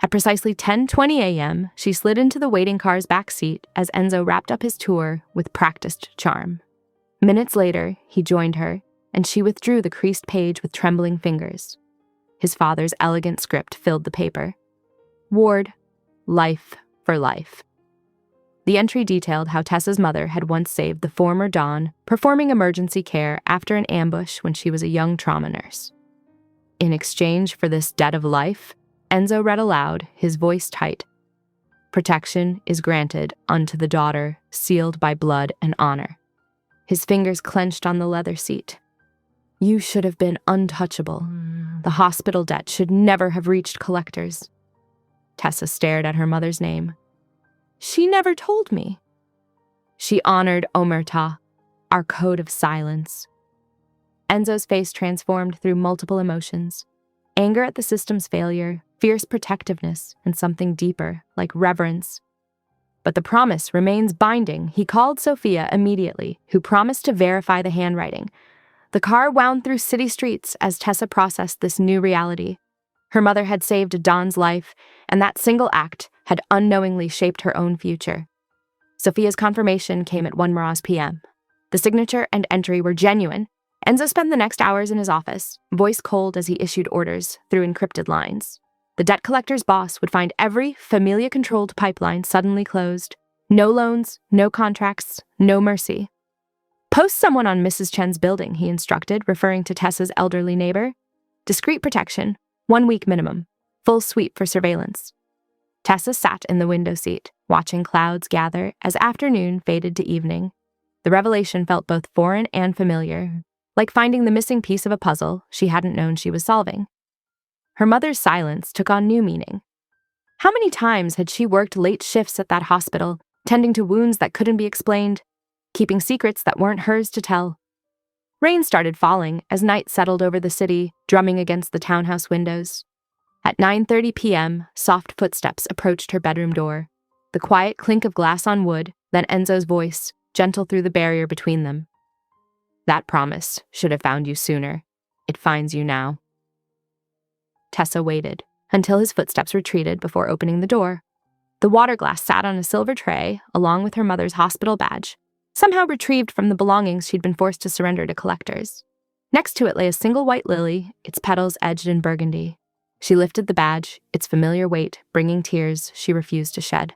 At precisely 10:20 a.m., she slid into the waiting car's back seat as Enzo wrapped up his tour with practiced charm. Minutes later, he joined her, and she withdrew the creased page with trembling fingers. His father's elegant script filled the paper. Ward, life for life. The entry detailed how Tessa's mother had once saved the former Dawn, performing emergency care after an ambush when she was a young trauma nurse. In exchange for this debt of life, Enzo read aloud, his voice tight. "Protection is granted unto the daughter, sealed by blood and honor." His fingers clenched on the leather seat. "You should have been untouchable. The hospital debt should never have reached collectors." Tessa stared at her mother's name. "She never told me." "She honored Omerta, our code of silence." Enzo's face transformed through multiple emotions. Anger at the system's failure, fierce protectiveness, and something deeper, like reverence. But the promise remains binding. He called Sophia immediately, who promised to verify the handwriting. The car wound through city streets as Tessa processed this new reality. Her mother had saved Dawn's life, and that single act had unknowingly shaped her own future. Sophia's confirmation came at 1 p.m. The signature and entry were genuine. Enzo spent the next hours in his office, voice cold as he issued orders through encrypted lines. The debt collector's boss would find every Familia-controlled pipeline suddenly closed. No loans, no contracts, no mercy. "Post someone on Mrs. Chen's building," he instructed, referring to Tessa's elderly neighbor. "Discreet protection, 1 week minimum, full sweep for surveillance." Tessa sat in the window seat, watching clouds gather as afternoon faded to evening. The revelation felt both foreign and familiar, like finding the missing piece of a puzzle she hadn't known she was solving. Her mother's silence took on new meaning. How many times had she worked late shifts at that hospital, tending to wounds that couldn't be explained, keeping secrets that weren't hers to tell? Rain started falling as night settled over the city, drumming against the townhouse windows. At 9:30 p.m., soft footsteps approached her bedroom door. The quiet clink of glass on wood, then Enzo's voice, gentle through the barrier between them. "That promise should have found you sooner. It finds you now." Tessa waited until his footsteps retreated before opening the door. The water glass sat on a silver tray, along with her mother's hospital badge, somehow retrieved from the belongings she'd been forced to surrender to collectors. Next to it lay a single white lily, its petals edged in burgundy. She lifted the badge, its familiar weight bringing tears she refused to shed.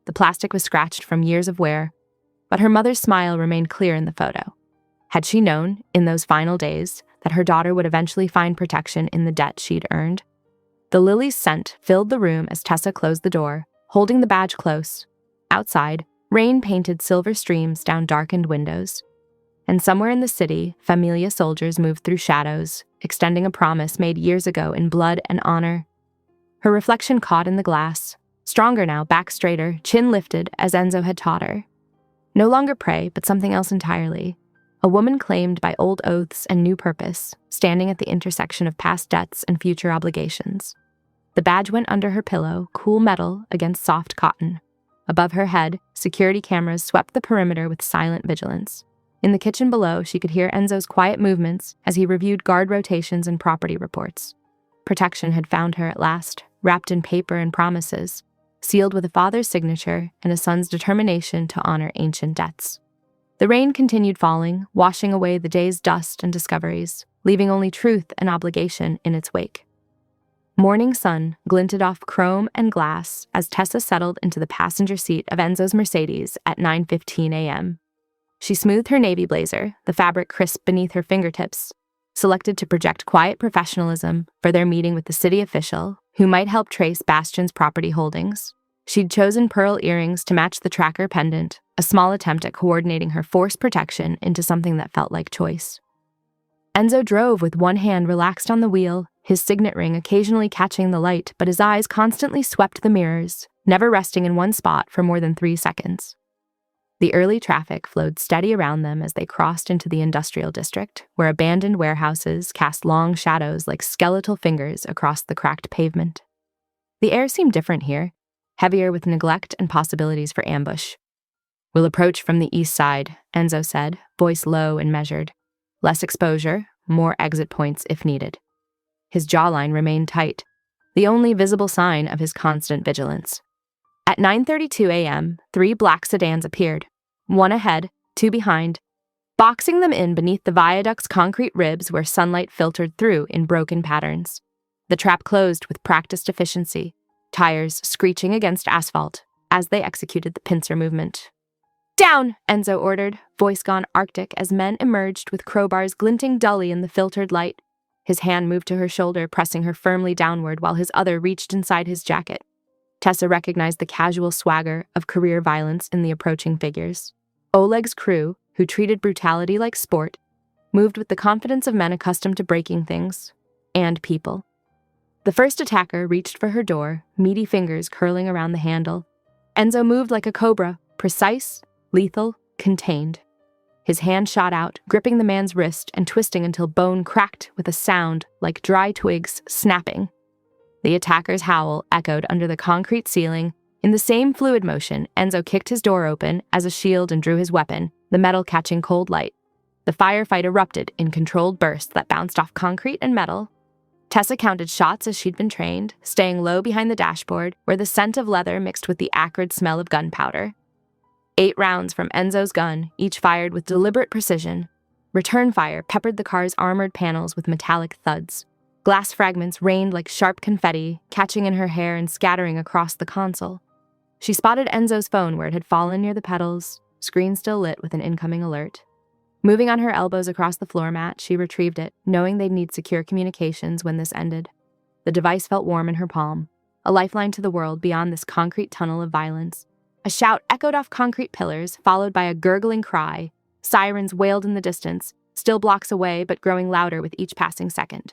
The plastic was scratched from years of wear, but her mother's smile remained clear in the photo. Had she known, in those final days, that her daughter would eventually find protection in the debt she'd earned? The lily's scent filled the room as Tessa closed the door, holding the badge close. Outside, rain painted silver streams down darkened windows. And somewhere in the city, Familia soldiers moved through shadows, extending a promise made years ago in blood and honor. Her reflection caught in the glass, stronger now, back straighter, chin lifted as Enzo had taught her. No longer prey, but something else entirely. A woman claimed by old oaths and new purpose, standing at the intersection of past debts and future obligations. The badge went under her pillow, cool metal against soft cotton. Above her head, security cameras swept the perimeter with silent vigilance. In the kitchen below, she could hear Enzo's quiet movements as he reviewed guard rotations and property reports. Protection had found her at last, wrapped in paper and promises, sealed with a father's signature and a son's determination to honor ancient debts. The rain continued falling, washing away the day's dust and discoveries, leaving only truth and obligation in its wake. Morning sun glinted off chrome and glass as Tessa settled into the passenger seat of Enzo's Mercedes at 9:15 a.m. She smoothed her navy blazer, the fabric crisp beneath her fingertips, selected to project quiet professionalism for their meeting with the city official who might help trace Bastion's property holdings. She'd chosen pearl earrings to match the tracker pendant, a small attempt at coordinating her forced protection into something that felt like choice. Enzo drove with one hand relaxed on the wheel, his signet ring occasionally catching the light, but his eyes constantly swept the mirrors, never resting in one spot for more than 3 seconds. The early traffic flowed steady around them as they crossed into the industrial district, where abandoned warehouses cast long shadows like skeletal fingers across the cracked pavement. The air seemed different here, heavier with neglect and possibilities for ambush. "We'll approach from the east side," Enzo said, voice low and measured. Less exposure, more exit points if needed. His jawline remained tight, the only visible sign of his constant vigilance. At 9:32 a.m., 3 black sedans appeared, one ahead, 2 behind, boxing them in beneath the viaduct's concrete ribs where sunlight filtered through in broken patterns. The trap closed with practiced efficiency, tires screeching against asphalt as they executed the pincer movement. "Down!" Enzo ordered, voice gone arctic as men emerged with crowbars glinting dully in the filtered light. His hand moved to her shoulder, pressing her firmly downward while his other reached inside his jacket. Tessa recognized the casual swagger of career violence in the approaching figures. Oleg's crew, who treated brutality like sport, moved with the confidence of men accustomed to breaking things and people. The first attacker reached for her door, meaty fingers curling around the handle. Enzo moved like a cobra, precise, lethal, contained. His hand shot out, gripping the man's wrist and twisting until bone cracked with a sound like dry twigs snapping. The attacker's howl echoed under the concrete ceiling. In the same fluid motion, Enzo kicked his door open as a shield and drew his weapon, the metal catching cold light. The firefight erupted in controlled bursts that bounced off concrete and metal. Tessa counted shots as she'd been trained, staying low behind the dashboard, where the scent of leather mixed with the acrid smell of gunpowder. 8 rounds from Enzo's gun, each fired with deliberate precision. Return fire peppered the car's armored panels with metallic thuds. Glass fragments rained like sharp confetti, catching in her hair and scattering across the console. She spotted Enzo's phone where it had fallen near the pedals, screen still lit with an incoming alert. Moving on her elbows across the floor mat, she retrieved it, knowing they'd need secure communications when this ended. The device felt warm in her palm, a lifeline to the world beyond this concrete tunnel of violence. A shout echoed off concrete pillars, followed by a gurgling cry. Sirens wailed in the distance, still blocks away but growing louder with each passing second.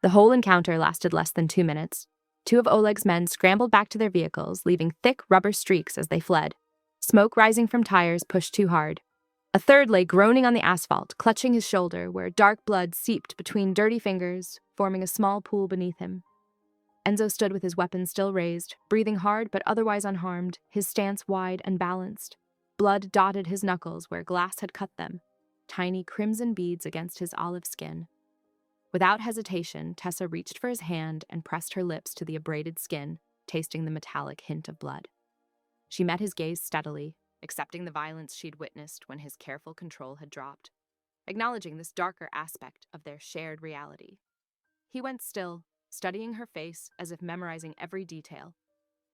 The whole encounter lasted less than 2 minutes. 2 of Oleg's men scrambled back to their vehicles, leaving thick rubber streaks as they fled. Smoke rising from tires pushed too hard. A third lay groaning on the asphalt, clutching his shoulder, where dark blood seeped between dirty fingers, forming a small pool beneath him. Enzo stood with his weapon still raised, breathing hard but otherwise unharmed, his stance wide and balanced. Blood dotted his knuckles where glass had cut them, tiny crimson beads against his olive skin. Without hesitation, Tessa reached for his hand and pressed her lips to the abraded skin, tasting the metallic hint of blood. She met his gaze steadily, accepting the violence she'd witnessed when his careful control had dropped, acknowledging this darker aspect of their shared reality. He went still, studying her face as if memorizing every detail.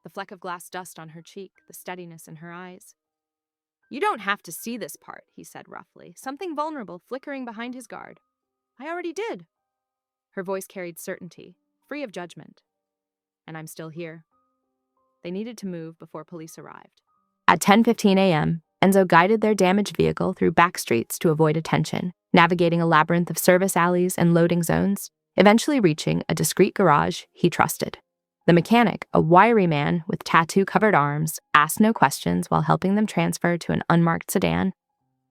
The fleck of glass dust on her cheek, the steadiness in her eyes. "You don't have to see this part," he said roughly, something vulnerable flickering behind his guard. "I already did." Her voice carried certainty, free of judgment. "And I'm still here." They needed to move before police arrived. At 10:15 a.m., Enzo guided their damaged vehicle through back streets to avoid attention, navigating a labyrinth of service alleys and loading zones, eventually reaching a discreet garage he trusted. The mechanic, a wiry man with tattoo-covered arms, asked no questions while helping them transfer to an unmarked sedan.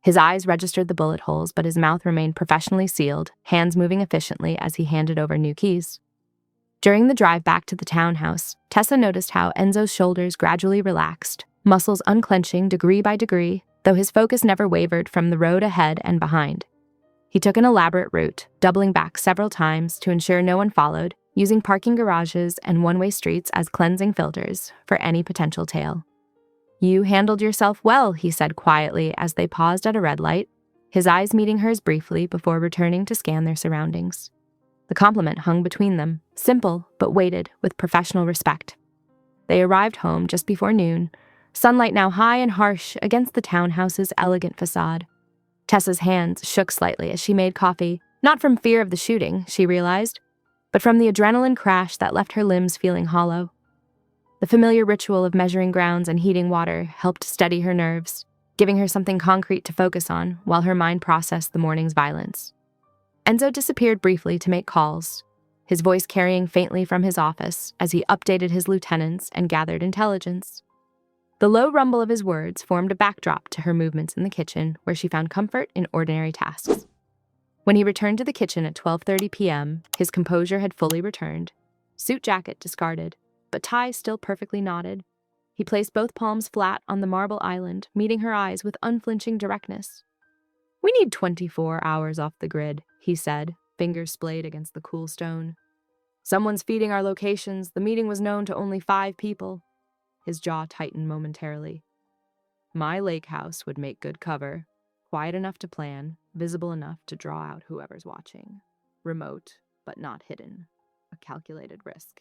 His eyes registered the bullet holes, but his mouth remained professionally sealed, hands moving efficiently as he handed over new keys. During the drive back to the townhouse, Tessa noticed how Enzo's shoulders gradually relaxed, muscles unclenching degree by degree, though his focus never wavered from the road ahead and behind. He took an elaborate route, doubling back several times to ensure no one followed, using parking garages and one-way streets as cleansing filters for any potential tail. "You handled yourself well," he said quietly as they paused at a red light, his eyes meeting hers briefly before returning to scan their surroundings. The compliment hung between them, simple but weighted with professional respect. They arrived home just before noon, sunlight now high and harsh against the townhouse's elegant facade. Tessa's hands shook slightly as she made coffee, not from fear of the shooting, she realized, but from the adrenaline crash that left her limbs feeling hollow. The familiar ritual of measuring grounds and heating water helped steady her nerves, giving her something concrete to focus on while her mind processed the morning's violence. Enzo disappeared briefly to make calls. his voice carrying faintly from his office as he updated his lieutenants and gathered intelligence. The low rumble of his words formed a backdrop to her movements in the kitchen, where she found comfort in ordinary tasks. When he returned to the kitchen at 12:30 p.m., his composure had fully returned. Suit jacket discarded, but tie still perfectly knotted. He placed both palms flat on the marble island, meeting her eyes with unflinching directness. "We need 24 hours off the grid," he said, fingers splayed against the cool stone. "Someone's feeding our locations. The meeting was known to only 5 people. His jaw tightened momentarily. "My lake house would make good cover. Quiet enough to plan, visible enough to draw out whoever's watching. Remote, but not hidden. A calculated risk."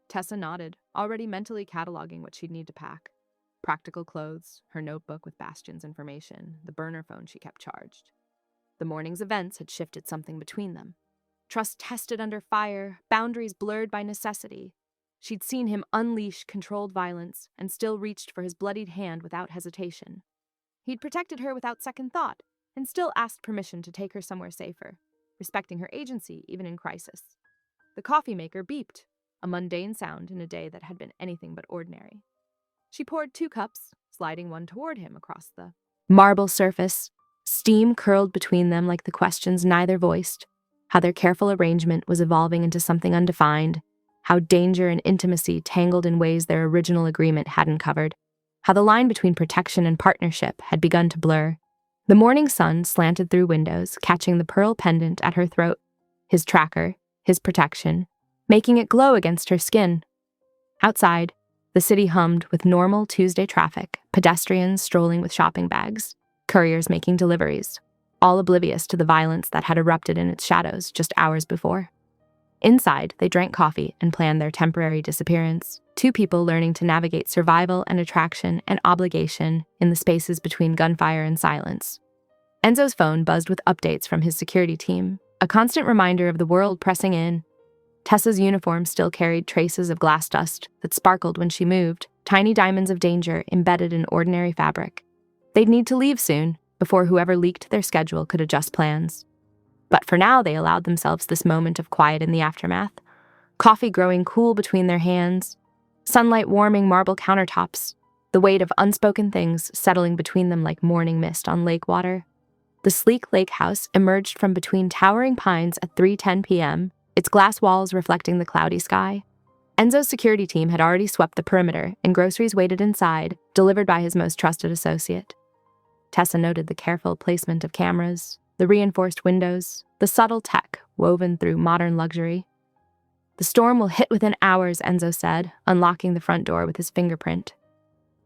Tessa nodded, already mentally cataloging what she'd need to pack. Practical clothes, her notebook with Bastion's information, the burner phone she kept charged. The morning's events had shifted something between them. Trust tested under fire, boundaries blurred by necessity. She'd seen him unleash controlled violence and still reached for his bloodied hand without hesitation. He'd protected her without second thought and still asked permission to take her somewhere safer, respecting her agency even in crisis. The coffee maker beeped, a mundane sound in a day that had been anything but ordinary. She poured 2 cups, sliding one toward him across the marble surface. Steam curled between them like the questions neither voiced, how their careful arrangement was evolving into something undefined, how danger and intimacy tangled in ways their original agreement hadn't covered, how the line between protection and partnership had begun to blur. The morning sun slanted through windows, catching the pearl pendant at her throat, his tracker, his protection, making it glow against her skin. Outside, the city hummed with normal Tuesday traffic, pedestrians strolling with shopping bags, couriers making deliveries, all oblivious to the violence that had erupted in its shadows just hours before. Inside, they drank coffee and planned their temporary disappearance, 2 people learning to navigate survival and attraction and obligation in the spaces between gunfire and silence. Enzo's phone buzzed with updates from his security team, a constant reminder of the world pressing in. Tessa's uniform still carried traces of glass dust that sparkled when she moved, tiny diamonds of danger embedded in ordinary fabric. They'd need to leave soon, before whoever leaked their schedule could adjust plans. But for now, they allowed themselves this moment of quiet in the aftermath, coffee growing cool between their hands, sunlight warming marble countertops, the weight of unspoken things settling between them like morning mist on lake water. The sleek lake house emerged from between towering pines at 3:10 p.m., its glass walls reflecting the cloudy sky. Enzo's security team had already swept the perimeter, and groceries waited inside, delivered by his most trusted associate. Tessa noted the careful placement of cameras, the reinforced windows, the subtle tech woven through modern luxury. "The storm will hit within hours," Enzo said, unlocking the front door with his fingerprint.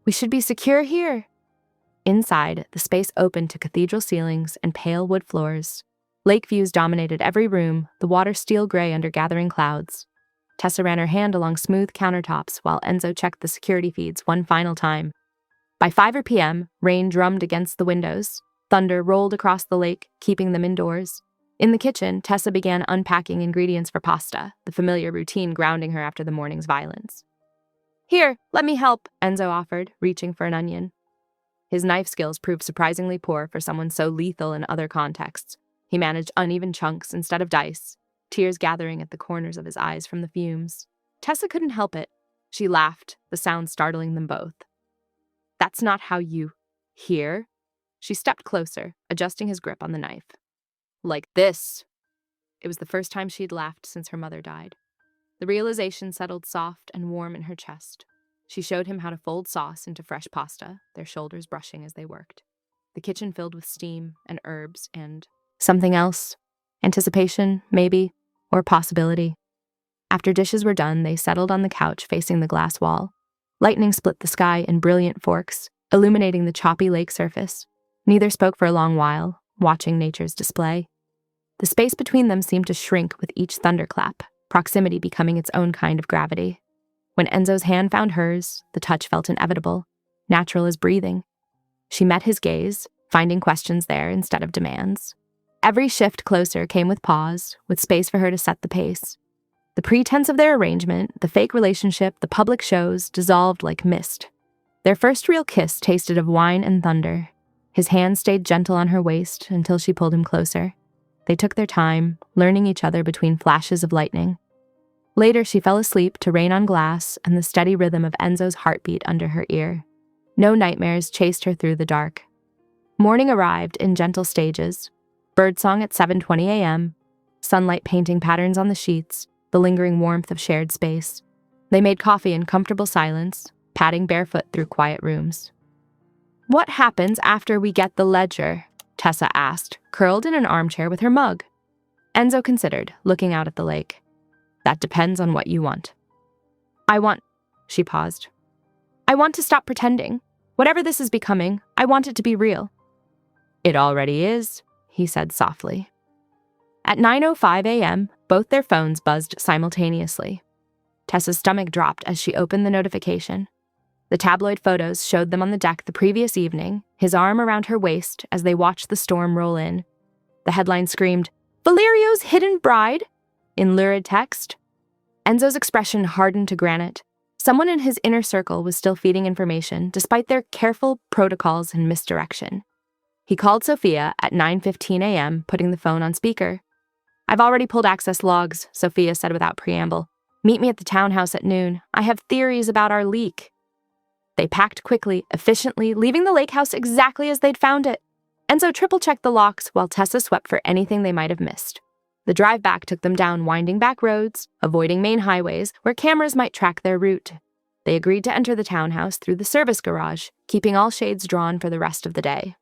"We should be secure here." Inside, the space opened to cathedral ceilings and pale wood floors. Lake views dominated every room, the water steel gray under gathering clouds. Tessa ran her hand along smooth countertops while Enzo checked the security feeds one final time. By 5 p.m., rain drummed against the windows. Thunder rolled across the lake, keeping them indoors. In the kitchen, Tessa began unpacking ingredients for pasta, the familiar routine grounding her after the morning's violence. "Here, let me help," Enzo offered, reaching for an onion. His knife skills proved surprisingly poor for someone so lethal in other contexts. He managed uneven chunks instead of dice, tears gathering at the corners of his eyes from the fumes. Tessa couldn't help it. She laughed, the sound startling them both. "That's not how you... Here?" She stepped closer, adjusting his grip on the knife. "Like this." It was the first time she'd laughed since her mother died. The realization settled soft and warm in her chest. She showed him how to fold sauce into fresh pasta, their shoulders brushing as they worked. The kitchen filled with steam and herbs and something else. Anticipation, maybe, or possibility. After dishes were done, they settled on the couch facing the glass wall. Lightning split the sky in brilliant forks, illuminating the choppy lake surface. Neither spoke for a long while, watching nature's display. The space between them seemed to shrink with each thunderclap, proximity becoming its own kind of gravity. When Enzo's hand found hers, the touch felt inevitable, natural as breathing. She met his gaze, finding questions there instead of demands. Every shift closer came with pause, with space for her to set the pace. The pretense of their arrangement, the fake relationship, the public shows, dissolved like mist. Their first real kiss tasted of wine and thunder. His hand stayed gentle on her waist until she pulled him closer. They took their time, learning each other between flashes of lightning. Later, she fell asleep to rain on glass and the steady rhythm of Enzo's heartbeat under her ear. No nightmares chased her through the dark. Morning arrived in gentle stages. Birdsong at 7:20 a.m., sunlight painting patterns on the sheets, the lingering warmth of shared space. They made coffee in comfortable silence, padding barefoot through quiet rooms. "What happens after we get the ledger?" Tessa asked, curled in an armchair with her mug. Enzo considered, looking out at the lake. "That depends on what you want." She paused. "I want to stop pretending. Whatever this is becoming, I want it to be real." "It already is," he said softly. At 9:05 a.m., both their phones buzzed simultaneously. Tessa's stomach dropped as she opened the notification. The tabloid photos showed them on the deck the previous evening, his arm around her waist as they watched the storm roll in. The headline screamed, "Valerio's hidden bride," in lurid text. Enzo's expression hardened to granite. Someone in his inner circle was still feeding information, despite their careful protocols and misdirection. He called Sophia at 9:15 a.m., putting the phone on speaker. "I've already pulled access logs," Sophia said without preamble. "Meet me at the townhouse at noon. I have theories about our leak." They packed quickly, efficiently, leaving the lake house exactly as they'd found it. Enzo triple-checked the locks while Tessa swept for anything they might have missed. The drive back took them down winding back roads, avoiding main highways where cameras might track their route. They agreed to enter the townhouse through the service garage, keeping all shades drawn for the rest of the day.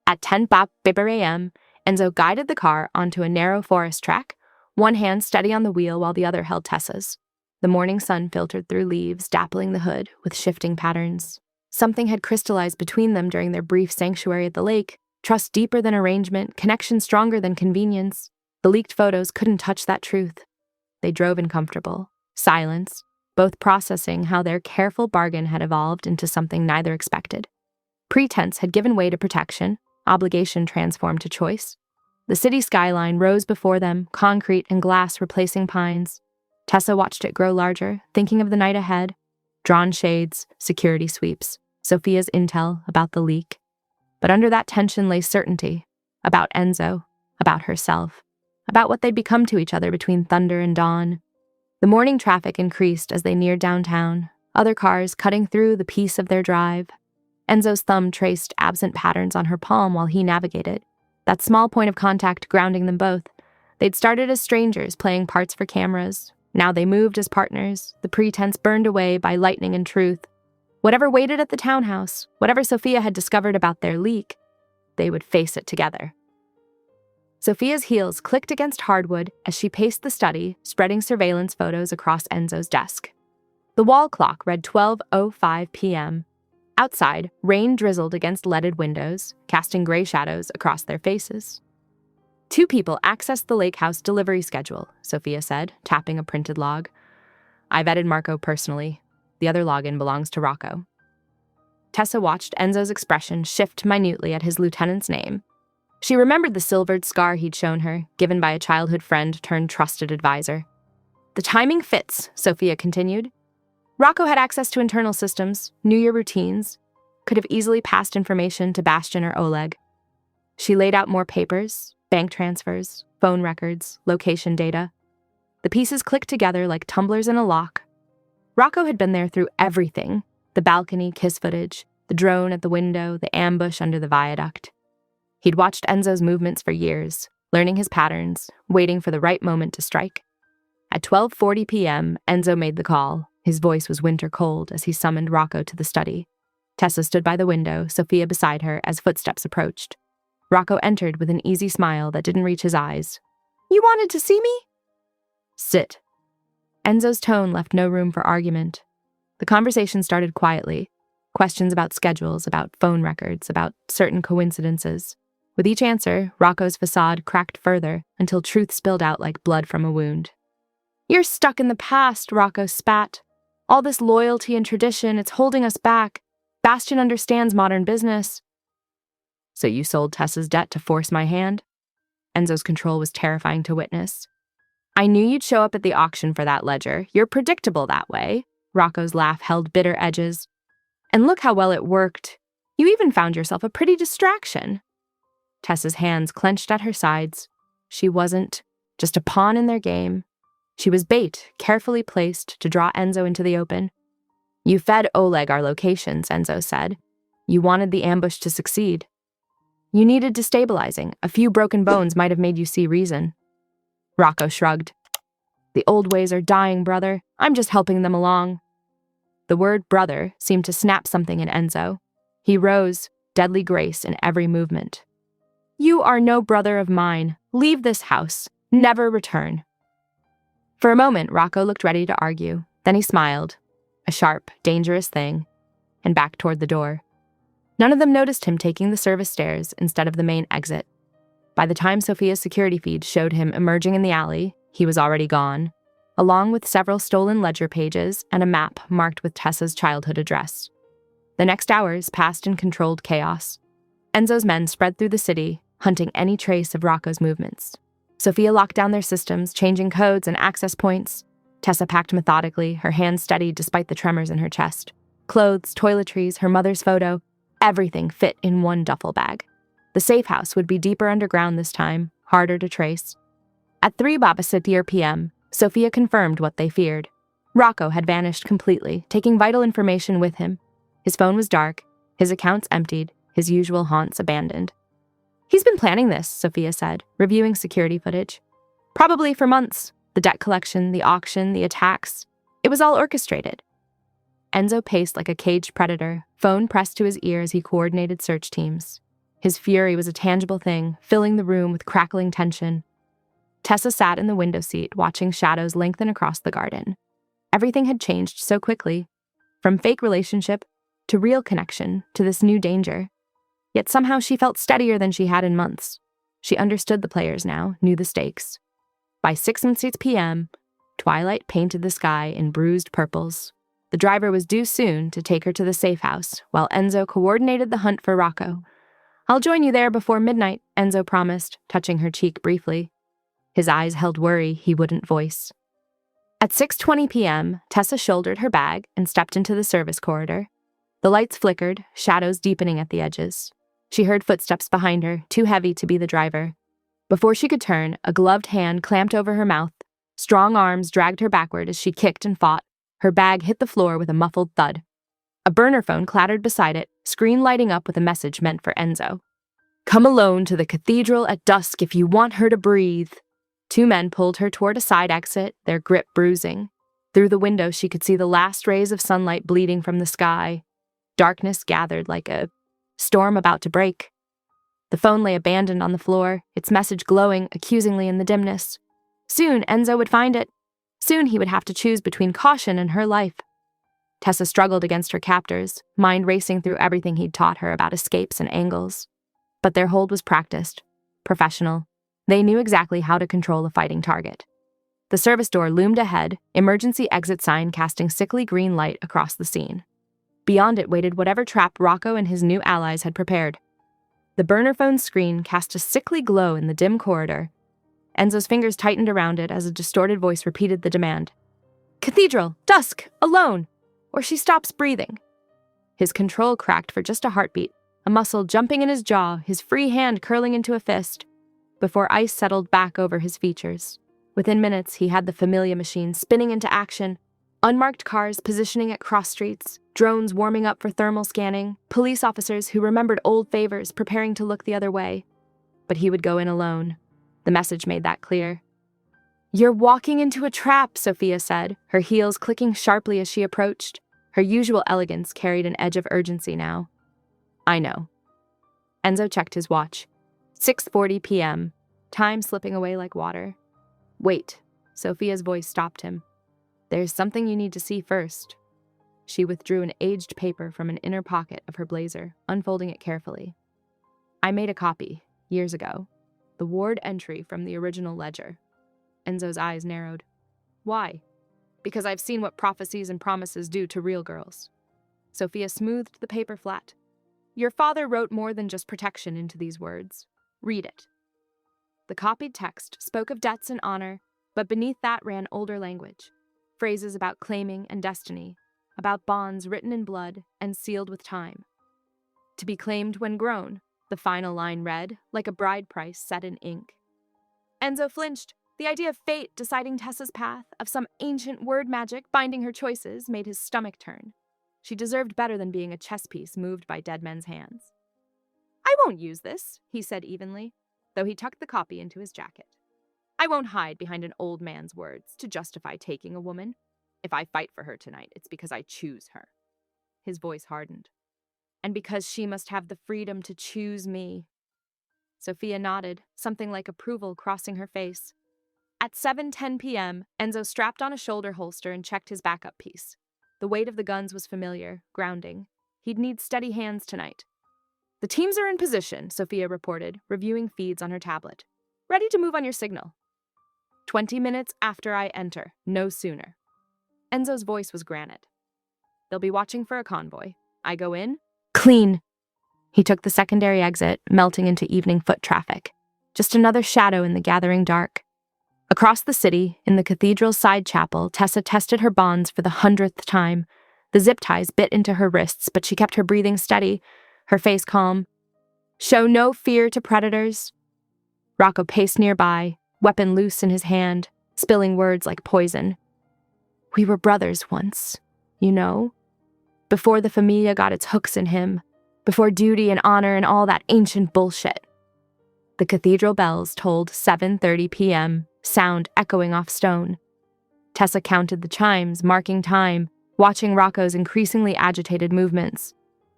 At 10 a.m., Enzo guided the car onto a narrow forest track, one hand steady on the wheel while the other held Tessa's. The morning sun filtered through leaves, dappling the hood with shifting patterns. Something had crystallized between them during their brief sanctuary at the lake, trust deeper than arrangement, connection stronger than convenience. The leaked photos couldn't touch that truth. They drove in comfortable silence, both processing how their careful bargain had evolved into something neither expected. Pretense had given way to protection, obligation transformed to choice. The city skyline rose before them, concrete and glass replacing pines. Tessa watched it grow larger, thinking of the night ahead. Drawn shades, security sweeps, Sophia's intel about the leak. But under that tension lay certainty, about Enzo, about herself, about what they'd become to each other between thunder and dawn. The morning traffic increased as they neared downtown, other cars cutting through the peace of their drive. Enzo's thumb traced absent patterns on her palm while he navigated, that small point of contact grounding them both. They'd started as strangers playing parts for cameras. Now they moved as partners, the pretense burned away by lightning and truth. Whatever waited at the townhouse, whatever Sophia had discovered about their leak, they would face it together. Sophia's heels clicked against hardwood as she paced the study, spreading surveillance photos across Enzo's desk. The wall clock read 12:05 p.m. Outside, rain drizzled against leaded windows, casting gray shadows across their faces. 2 people accessed the lake house delivery schedule, Sophia said, tapping a printed log. "I vetted Marco personally. The other login belongs to Rocco." Tessa watched Enzo's expression shift minutely at his lieutenant's name. She remembered the silvered scar he'd shown her, given by a childhood friend turned trusted advisor. "The timing fits," Sophia continued. Rocco had access to internal systems, knew your routines, could have easily passed information to Bastian or Oleg. She laid out more papers, bank transfers, phone records, location data. The pieces clicked together like tumblers in a lock. Rocco had been there through everything: the balcony kiss footage, the drone at the window, the ambush under the viaduct. He'd watched Enzo's movements for years, learning his patterns, waiting for the right moment to strike. At 12:40 p.m., Enzo made the call. His voice was winter cold as he summoned Rocco to the study. Tessa stood by the window, Sophia beside her, as footsteps approached. Rocco entered with an easy smile that didn't reach his eyes. "You wanted to see me?" "Sit." Enzo's tone left no room for argument. The conversation started quietly. Questions about schedules, about phone records, about certain coincidences. With each answer, Rocco's facade cracked further until truth spilled out like blood from a wound. "You're stuck in the past," Rocco spat. "All this loyalty and tradition, it's holding us back. Bastian understands modern business." "So you sold Tessa's debt to force my hand?" Enzo's control was terrifying to witness. "I knew you'd show up at the auction for that ledger. You're predictable that way." Rocco's laugh held bitter edges. "And look how well it worked. You even found yourself a pretty distraction." Tessa's hands clenched at her sides. She wasn't just a pawn in their game. She was bait, carefully placed to draw Enzo into the open. You fed Oleg our locations, Enzo said. You wanted the ambush to succeed. You needed destabilizing. A few broken bones might have made you see reason. Rocco shrugged. The old ways are dying, brother. I'm just helping them along. The word brother seemed to snap something in Enzo. He rose, deadly grace in every movement. You are no brother of mine. Leave this house. Never return. For a moment, Rocco looked ready to argue. Then he smiled, a sharp, dangerous thing, and backed toward the door. None of them noticed him taking the service stairs instead of the main exit. By the time Sophia's security feed showed him emerging in the alley, he was already gone, along with several stolen ledger pages and a map marked with Tessa's childhood address. The next hours passed in controlled chaos. Enzo's men spread through the city, hunting any trace of Rocco's movements. Sophia locked down their systems, changing codes and access points. Tessa packed methodically, her hands steady despite the tremors in her chest. Clothes, toiletries, her mother's photo, everything fit in one duffel bag. The safe house would be deeper underground this time, harder to trace. At 3 Babasitier p.m., Sophia confirmed what they feared. Rocco had vanished completely, taking vital information with him. His phone was dark, his accounts emptied, his usual haunts abandoned. He's been planning this, Sophia said, reviewing security footage. Probably for months. The debt collection, the auction, the attacks. It was all orchestrated. Enzo paced like a caged predator, phone pressed to his ear as he coordinated search teams. His fury was a tangible thing, filling the room with crackling tension. Tessa sat in the window seat, watching shadows lengthen across the garden. Everything had changed so quickly, from fake relationship to real connection to this new danger. Yet somehow she felt steadier than she had in months. She understood the players now, knew the stakes. By 6:06 p.m., twilight painted the sky in bruised purples. The driver was due soon to take her to the safe house, while Enzo coordinated the hunt for Rocco. I'll join you there before midnight, Enzo promised, touching her cheek briefly. His eyes held worry he wouldn't voice. At 6:20 p.m., Tessa shouldered her bag and stepped into the service corridor. The lights flickered, shadows deepening at the edges. She heard footsteps behind her, too heavy to be the driver. Before she could turn, a gloved hand clamped over her mouth. Strong arms dragged her backward as she kicked and fought. Her bag hit the floor with a muffled thud. A burner phone clattered beside it, screen lighting up with a message meant for Enzo. Come alone to the cathedral at dusk if you want her to breathe. 2 men pulled her toward a side exit, their grip bruising. Through the window, she could see the last rays of sunlight bleeding from the sky. Darkness gathered like a storm about to break. The phone lay abandoned on the floor, its message glowing accusingly in the dimness. Soon, Enzo would find it. Soon he would have to choose between caution and her life. Tessa struggled against her captors, mind racing through everything he'd taught her about escapes and angles. But their hold was practiced, professional. They knew exactly how to control a fighting target. The service door loomed ahead, emergency exit sign casting sickly green light across the scene. Beyond it waited whatever trap Rocco and his new allies had prepared. The burner phone screen cast a sickly glow in the dim corridor. Enzo's fingers tightened around it as a distorted voice repeated the demand. Cathedral, dusk, alone, or she stops breathing. His control cracked for just a heartbeat, a muscle jumping in his jaw, his free hand curling into a fist, before ice settled back over his features. Within minutes, he had the Familia machine spinning into action, unmarked cars positioning at cross streets, drones warming up for thermal scanning, police officers who remembered old favors preparing to look the other way. But he would go in alone. The message made that clear. You're walking into a trap, Sophia said, her heels clicking sharply as she approached. Her usual elegance carried an edge of urgency now. I know. Enzo checked his watch. 6:40 p.m., time slipping away like water. Wait, Sophia's voice stopped him. There's something you need to see first. She withdrew an aged paper from an inner pocket of her blazer, unfolding it carefully. I made a copy, years ago. The ward entry from the original ledger. Enzo's eyes narrowed. Why? Because I've seen what prophecies and promises do to real girls. Sophia smoothed the paper flat. Your father wrote more than just protection into these words. Read it. The copied text spoke of debts and honor, but beneath that ran older language. Phrases about claiming and destiny, about bonds written in blood and sealed with time. To be claimed when grown, the final line read, like a bride price set in ink. Enzo flinched. The idea of fate deciding Tessa's path, of some ancient word magic binding her choices, made his stomach turn. She deserved better than being a chess piece moved by dead men's hands. "I won't use this," he said evenly, though he tucked the copy into his jacket. "I won't hide behind an old man's words to justify taking a woman. If I fight for her tonight, it's because I choose her." His voice hardened. "And because she must have the freedom to choose me." Sophia nodded, something like approval crossing her face. At 7:10 p.m., Enzo strapped on a shoulder holster and checked his backup piece. The weight of the guns was familiar, grounding. He'd need steady hands tonight. "The teams are in position," Sophia reported, reviewing feeds on her tablet. "Ready to move on your signal." 20 minutes after I enter, no sooner." Enzo's voice was granite. "They'll be watching for a convoy. I go in, clean." He took the secondary exit, melting into evening foot traffic. Just another shadow in the gathering dark. Across the city, in the cathedral's side chapel, Tessa tested her bonds for the 100th time. The zip ties bit into her wrists, but she kept her breathing steady, her face calm. "Show no fear to predators." Rocco paced nearby, weapon loose in his hand, spilling words like poison. "We were brothers once, you know? Before the familia got its hooks in him, before duty and honor and all that ancient bullshit." The cathedral bells tolled 7:30 p.m., sound echoing off stone. Tessa counted the chimes, marking time, watching Rocco's increasingly agitated movements.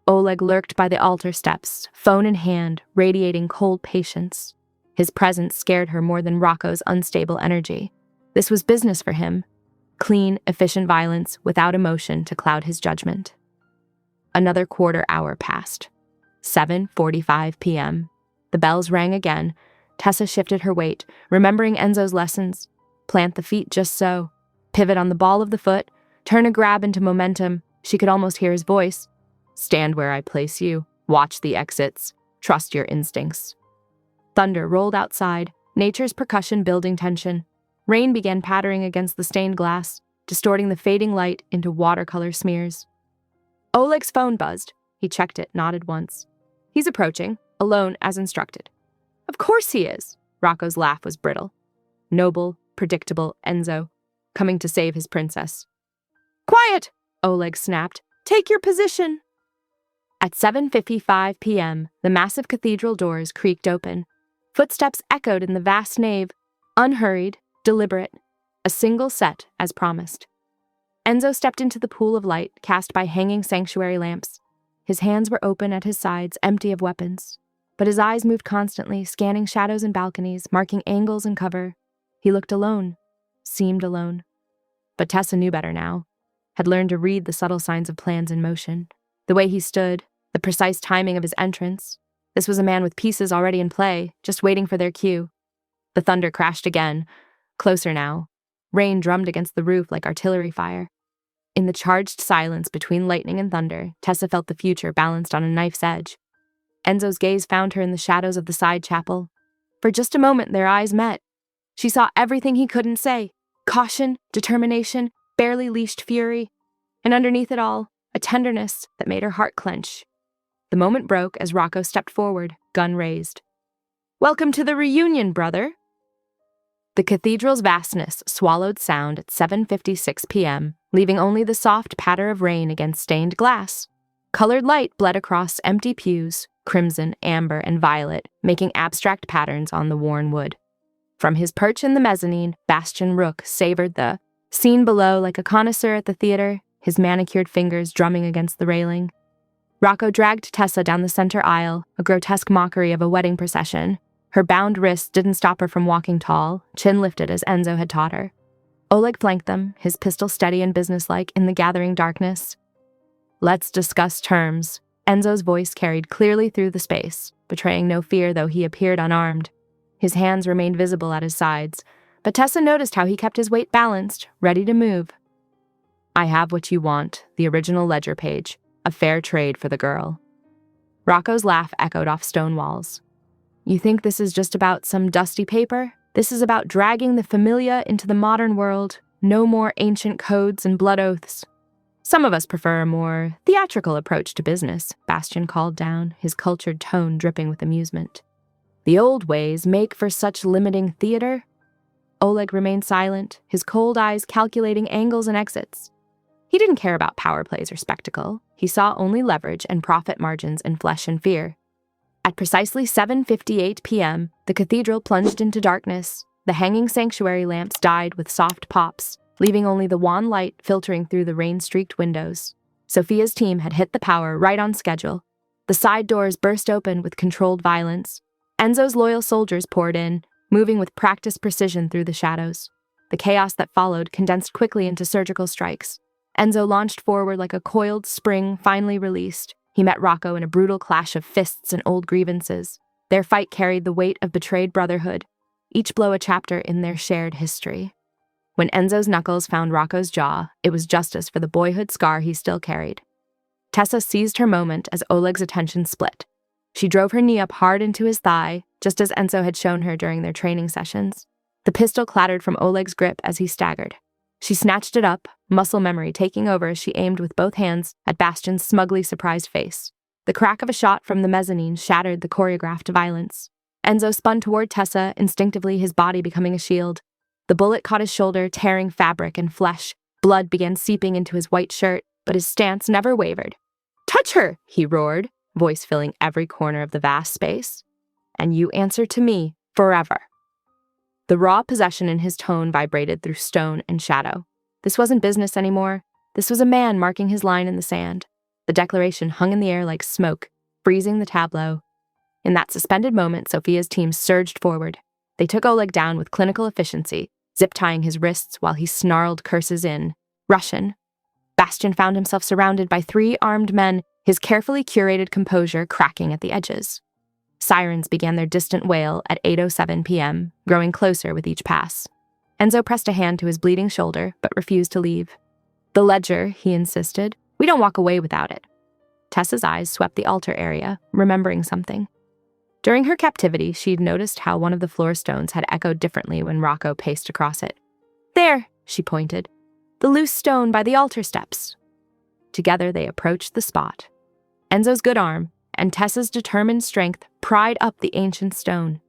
Oleg lurked by the altar steps, phone in hand, radiating cold patience. His presence scared her more than Rocco's unstable energy. This was business for him. Clean, efficient violence without emotion to cloud his judgment. Another quarter hour passed. 7:45 p.m. The bells rang again. Tessa shifted her weight, remembering Enzo's lessons. Plant the feet just so. Pivot on the ball of the foot. Turn a grab into momentum. She could almost hear his voice. "Stand where I place you. Watch the exits. Trust your instincts." Thunder rolled outside, nature's percussion building tension. Rain began pattering against the stained glass, distorting the fading light into watercolor smears. Oleg's phone buzzed. He checked it, nodded once. "He's approaching, alone as instructed." "Of course he is." Rocco's laugh was brittle. Noble, predictable Enzo, coming to save his princess. "Quiet!" Oleg snapped. "Take your position." At 7:55 p.m., the massive cathedral doors creaked open. Footsteps echoed in the vast nave, unhurried, deliberate, a single set as promised. Enzo stepped into the pool of light cast by hanging sanctuary lamps. His hands were open at his sides, empty of weapons. But his eyes moved constantly, scanning shadows and balconies, marking angles and cover. He looked alone, seemed alone. But Tessa knew better now, had learned to read the subtle signs of plans in motion. The way he stood, the precise timing of his entrance. This was a man with pieces already in play, just waiting for their cue. The thunder crashed again, closer now. Rain drummed against the roof like artillery fire. In the charged silence between lightning and thunder, Tessa felt the future balanced on a knife's edge. Enzo's gaze found her in the shadows of the side chapel. For just a moment, their eyes met. She saw everything he couldn't say. Caution, determination, barely leashed fury. And underneath it all, a tenderness that made her heart clench. The moment broke as Rocco stepped forward, gun raised. "Welcome to the reunion, brother." The cathedral's vastness swallowed sound at 7:56 p.m., leaving only the soft patter of rain against stained glass. Colored light bled across empty pews, crimson, amber, and violet, making abstract patterns on the worn wood. From his perch in the mezzanine, Bastian Rook savored the scene below like a connoisseur at the theater, his manicured fingers drumming against the railing. Rocco dragged Tessa down the center aisle, a grotesque mockery of a wedding procession. Her bound wrists didn't stop her from walking tall, chin lifted as Enzo had taught her. Oleg flanked them, his pistol steady and businesslike in the gathering darkness. "Let's discuss terms." Enzo's voice carried clearly through the space, betraying no fear though he appeared unarmed. His hands remained visible at his sides, but Tessa noticed how he kept his weight balanced, ready to move. "I have what you want, the original ledger page, a fair trade for the girl." Rocco's laugh echoed off stone walls. "You think this is just about some dusty paper? This is about dragging the familia into the modern world, no more ancient codes and blood oaths." "Some of us prefer a more theatrical approach to business," Bastian called down, his cultured tone dripping with amusement. The old ways make for such limiting theater. Oleg remained silent, his cold eyes calculating angles and exits. He didn't care about power plays or spectacle. He saw only leverage and profit margins in flesh and fear. At precisely 7:58 p.m., the cathedral plunged into darkness. The hanging sanctuary lamps died with soft pops, leaving only the wan light filtering through the rain-streaked windows. Sophia's team had hit the power right on schedule. The side doors burst open with controlled violence. Enzo's loyal soldiers poured in, moving with practiced precision through the shadows. The chaos that followed condensed quickly into surgical strikes. Enzo launched forward like a coiled spring finally released. He met Rocco in a brutal clash of fists and old grievances. Their fight carried the weight of betrayed brotherhood, each blow a chapter in their shared history. When Enzo's knuckles found Rocco's jaw, it was justice for the boyhood scar he still carried. Tessa seized her moment as Oleg's attention split. She drove her knee up hard into his thigh, just as Enzo had shown her during their training sessions. The pistol clattered from Oleg's grip as he staggered. She snatched it up, muscle memory taking over as she aimed with both hands at Bastian's smugly surprised face. The crack of a shot from the mezzanine shattered the choreographed violence. Enzo spun toward Tessa, instinctively his body becoming a shield. The bullet caught his shoulder, tearing fabric and flesh. Blood began seeping into his white shirt, but his stance never wavered. "Touch her!" he roared, voice filling every corner of the vast space. "And you answer to me forever." The raw possession in his tone vibrated through stone and shadow. This wasn't business anymore. This was a man marking his line in the sand. The declaration hung in the air like smoke, freezing the tableau. In that suspended moment, Sophia's team surged forward. They took Oleg down with clinical efficiency, zip-tying his wrists while he snarled curses in Russian. Bastian found himself surrounded by 3 armed men, his carefully curated composure cracking at the edges. Sirens began their distant wail at 8:07 p.m., growing closer with each pass. Enzo pressed a hand to his bleeding shoulder, but refused to leave. "The ledger," he insisted. "We don't walk away without it." Tessa's eyes swept the altar area, remembering something. During her captivity, she'd noticed how one of the floor stones had echoed differently when Rocco paced across it. "There," she pointed. "The loose stone by the altar steps." Together they approached the spot. Enzo's good arm and Tessa's determined strength pried up the ancient stone.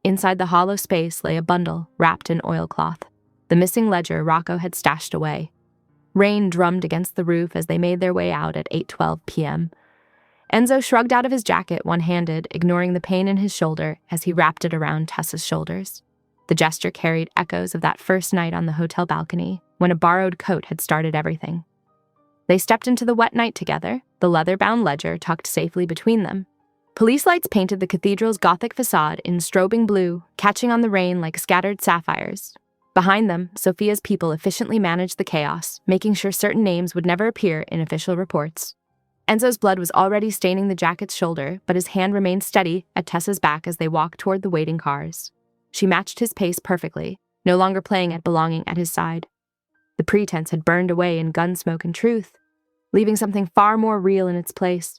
Inside the hollow space lay a bundle wrapped in oilcloth, the missing ledger Rocco had stashed away. Rain drummed against the roof as they made their way out at 8:12 p.m. Enzo shrugged out of his jacket one-handed, ignoring the pain in his shoulder as he wrapped it around Tessa's shoulders. The gesture carried echoes of that first night on the hotel balcony, when a borrowed coat had started everything. They stepped into the wet night together, the leather-bound ledger tucked safely between them. Police lights painted the cathedral's Gothic facade in strobing blue, catching on the rain like scattered sapphires. Behind them, Sophia's people efficiently managed the chaos, making sure certain names would never appear in official reports. Enzo's blood was already staining the jacket's shoulder, but his hand remained steady at Tessa's back as they walked toward the waiting cars. She matched his pace perfectly, no longer playing at belonging at his side. The pretense had burned away in gunsmoke and truth, leaving something far more real in its place.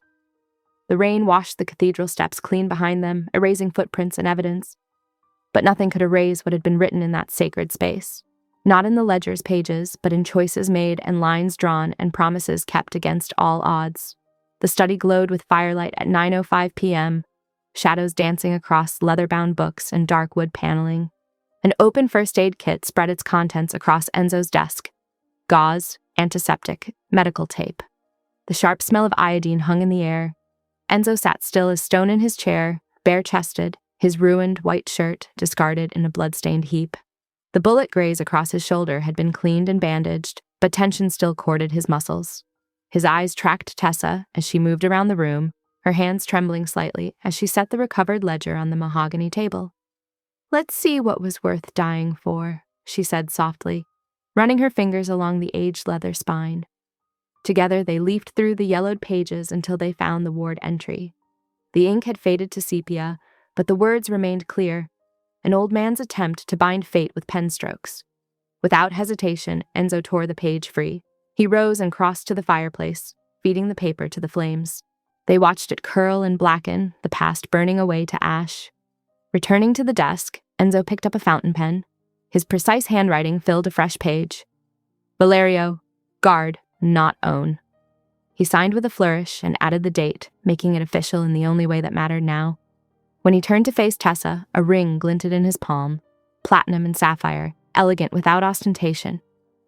The rain washed the cathedral steps clean behind them, erasing footprints and evidence. But nothing could erase what had been written in that sacred space. Not in the ledger's pages, but in choices made and lines drawn and promises kept against all odds. The study glowed with firelight at 9:05 p.m., shadows dancing across leather-bound books and dark wood paneling. An open first aid kit spread its contents across Enzo's desk. Gauze, antiseptic, medical tape. The sharp smell of iodine hung in the air. Enzo sat still as stone in his chair, bare-chested, his ruined white shirt discarded in a blood-stained heap. The bullet graze across his shoulder had been cleaned and bandaged, but tension still corded his muscles. His eyes tracked Tessa as she moved around the room, her hands trembling slightly as she set the recovered ledger on the mahogany table. "Let's see what was worth dying for," she said softly, running her fingers along the aged leather spine. Together they leafed through the yellowed pages until they found the ward entry. The ink had faded to sepia, but the words remained clear, an old man's attempt to bind fate with pen strokes. Without hesitation, Enzo tore the page free. He rose and crossed to the fireplace, feeding the paper to the flames. They watched it curl and blacken, the past burning away to ash. Returning to the desk, Enzo picked up a fountain pen. His precise handwriting filled a fresh page. "Valerio, guard, not own." He signed with a flourish and added the date, making it official in the only way that mattered now. When he turned to face Tessa, a ring glinted in his palm, platinum and sapphire, elegant without ostentation.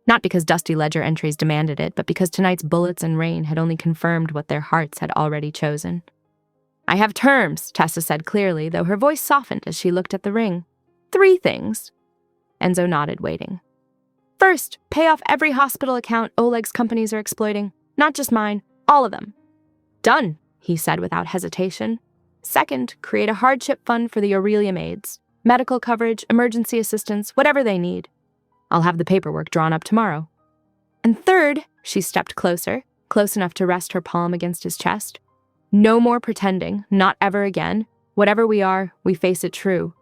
Not because dusty ledger entries demanded it, but because tonight's bullets and rain had only confirmed what their hearts had already chosen. "I have terms," Tessa said clearly, though her voice softened as she looked at the ring. "3 things." Enzo nodded, waiting. "First, pay off every hospital account Oleg's companies are exploiting. Not just mine, all of them." "Done," he said without hesitation. "Second, create a hardship fund for the Aurelia Maids. Medical coverage, emergency assistance, whatever they need. I'll have the paperwork drawn up tomorrow." "And third," she stepped closer, close enough to rest her palm against his chest. "No more pretending, not ever again. Whatever we are, we face it true."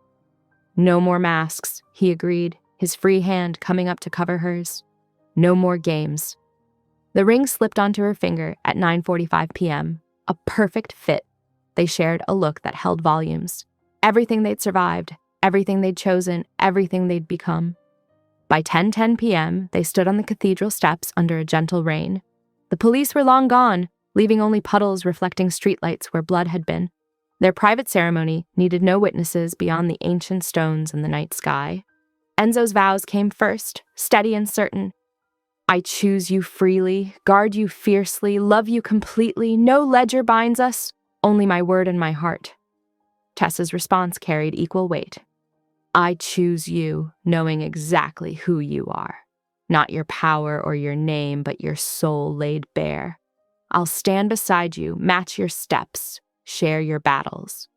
"No more masks," he agreed, his free hand coming up to cover hers. "No more games." The ring slipped onto her finger at 9:45 p.m., a perfect fit. They shared a look that held volumes. Everything they'd survived, everything they'd chosen, everything they'd become. By 10:10 p.m., they stood on the cathedral steps under a gentle rain. The police were long gone, leaving only puddles reflecting streetlights where blood had been. Their private ceremony needed no witnesses beyond the ancient stones in the night sky. Enzo's vows came first, steady and certain. "I choose you freely, guard you fiercely, love you completely, no ledger binds us, only my word and my heart." Tessa's response carried equal weight. "I choose you, knowing exactly who you are. Not your power or your name, but your soul laid bare. I'll stand beside you, match your steps, share your battles."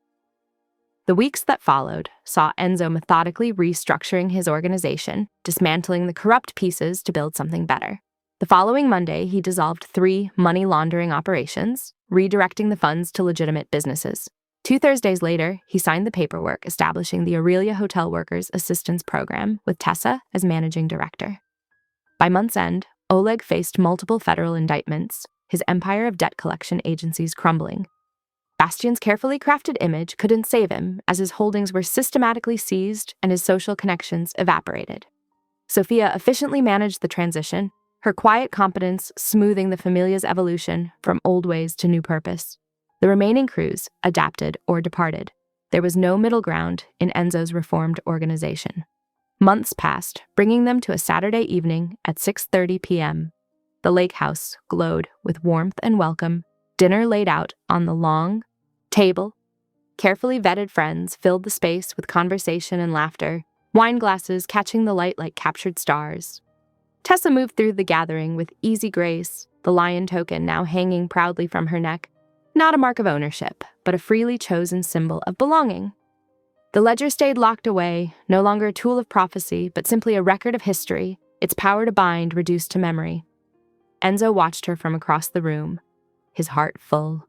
The weeks that followed saw Enzo methodically restructuring his organization, dismantling the corrupt pieces to build something better. The following Monday, he dissolved 3 money laundering operations, redirecting the funds to legitimate businesses. 2 Thursdays later, he signed the paperwork establishing the Aurelia Hotel Workers Assistance Program with Tessa as managing director. By month's end, Oleg faced multiple federal indictments, his empire of debt collection agencies crumbling. Bastian's carefully crafted image couldn't save him, as his holdings were systematically seized and his social connections evaporated. Sophia efficiently managed the transition, her quiet competence smoothing the Familia's evolution from old ways to new purpose. The remaining crews adapted or departed. There was no middle ground in Enzo's reformed organization. Months passed, bringing them to a Saturday evening at 6:30 p.m. The lake house glowed with warmth and welcome, dinner laid out on the long table. Carefully vetted friends filled the space with conversation and laughter, wine glasses catching the light like captured stars. Tessa moved through the gathering with easy grace, the lion token now hanging proudly from her neck. Not a mark of ownership, but a freely chosen symbol of belonging. The ledger stayed locked away, no longer a tool of prophecy, but simply a record of history, its power to bind reduced to memory. Enzo watched her from across the room, his heart full.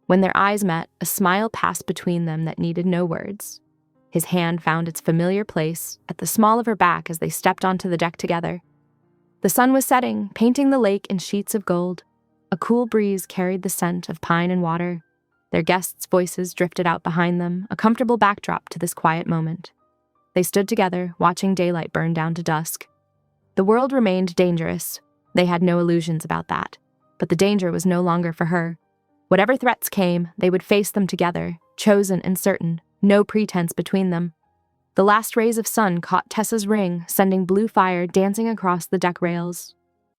When their eyes met, a smile passed between them that needed no words. His hand found its familiar place at the small of her back as they stepped onto the deck together. The sun was setting, painting the lake in sheets of gold. A cool breeze carried the scent of pine and water. Their guests' voices drifted out behind them, a comfortable backdrop to this quiet moment. They stood together, watching daylight burn down to dusk. The world remained dangerous. They had no illusions about that. But the danger was no longer for her. Whatever threats came, they would face them together, chosen and certain, no pretense between them. The last rays of sun caught Tessa's ring, sending blue fire dancing across the deck rails.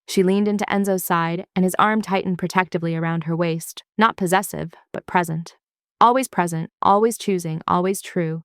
She leaned into Enzo's side, and his arm tightened protectively around her waist, not possessive, but present. Always present, always choosing, always true,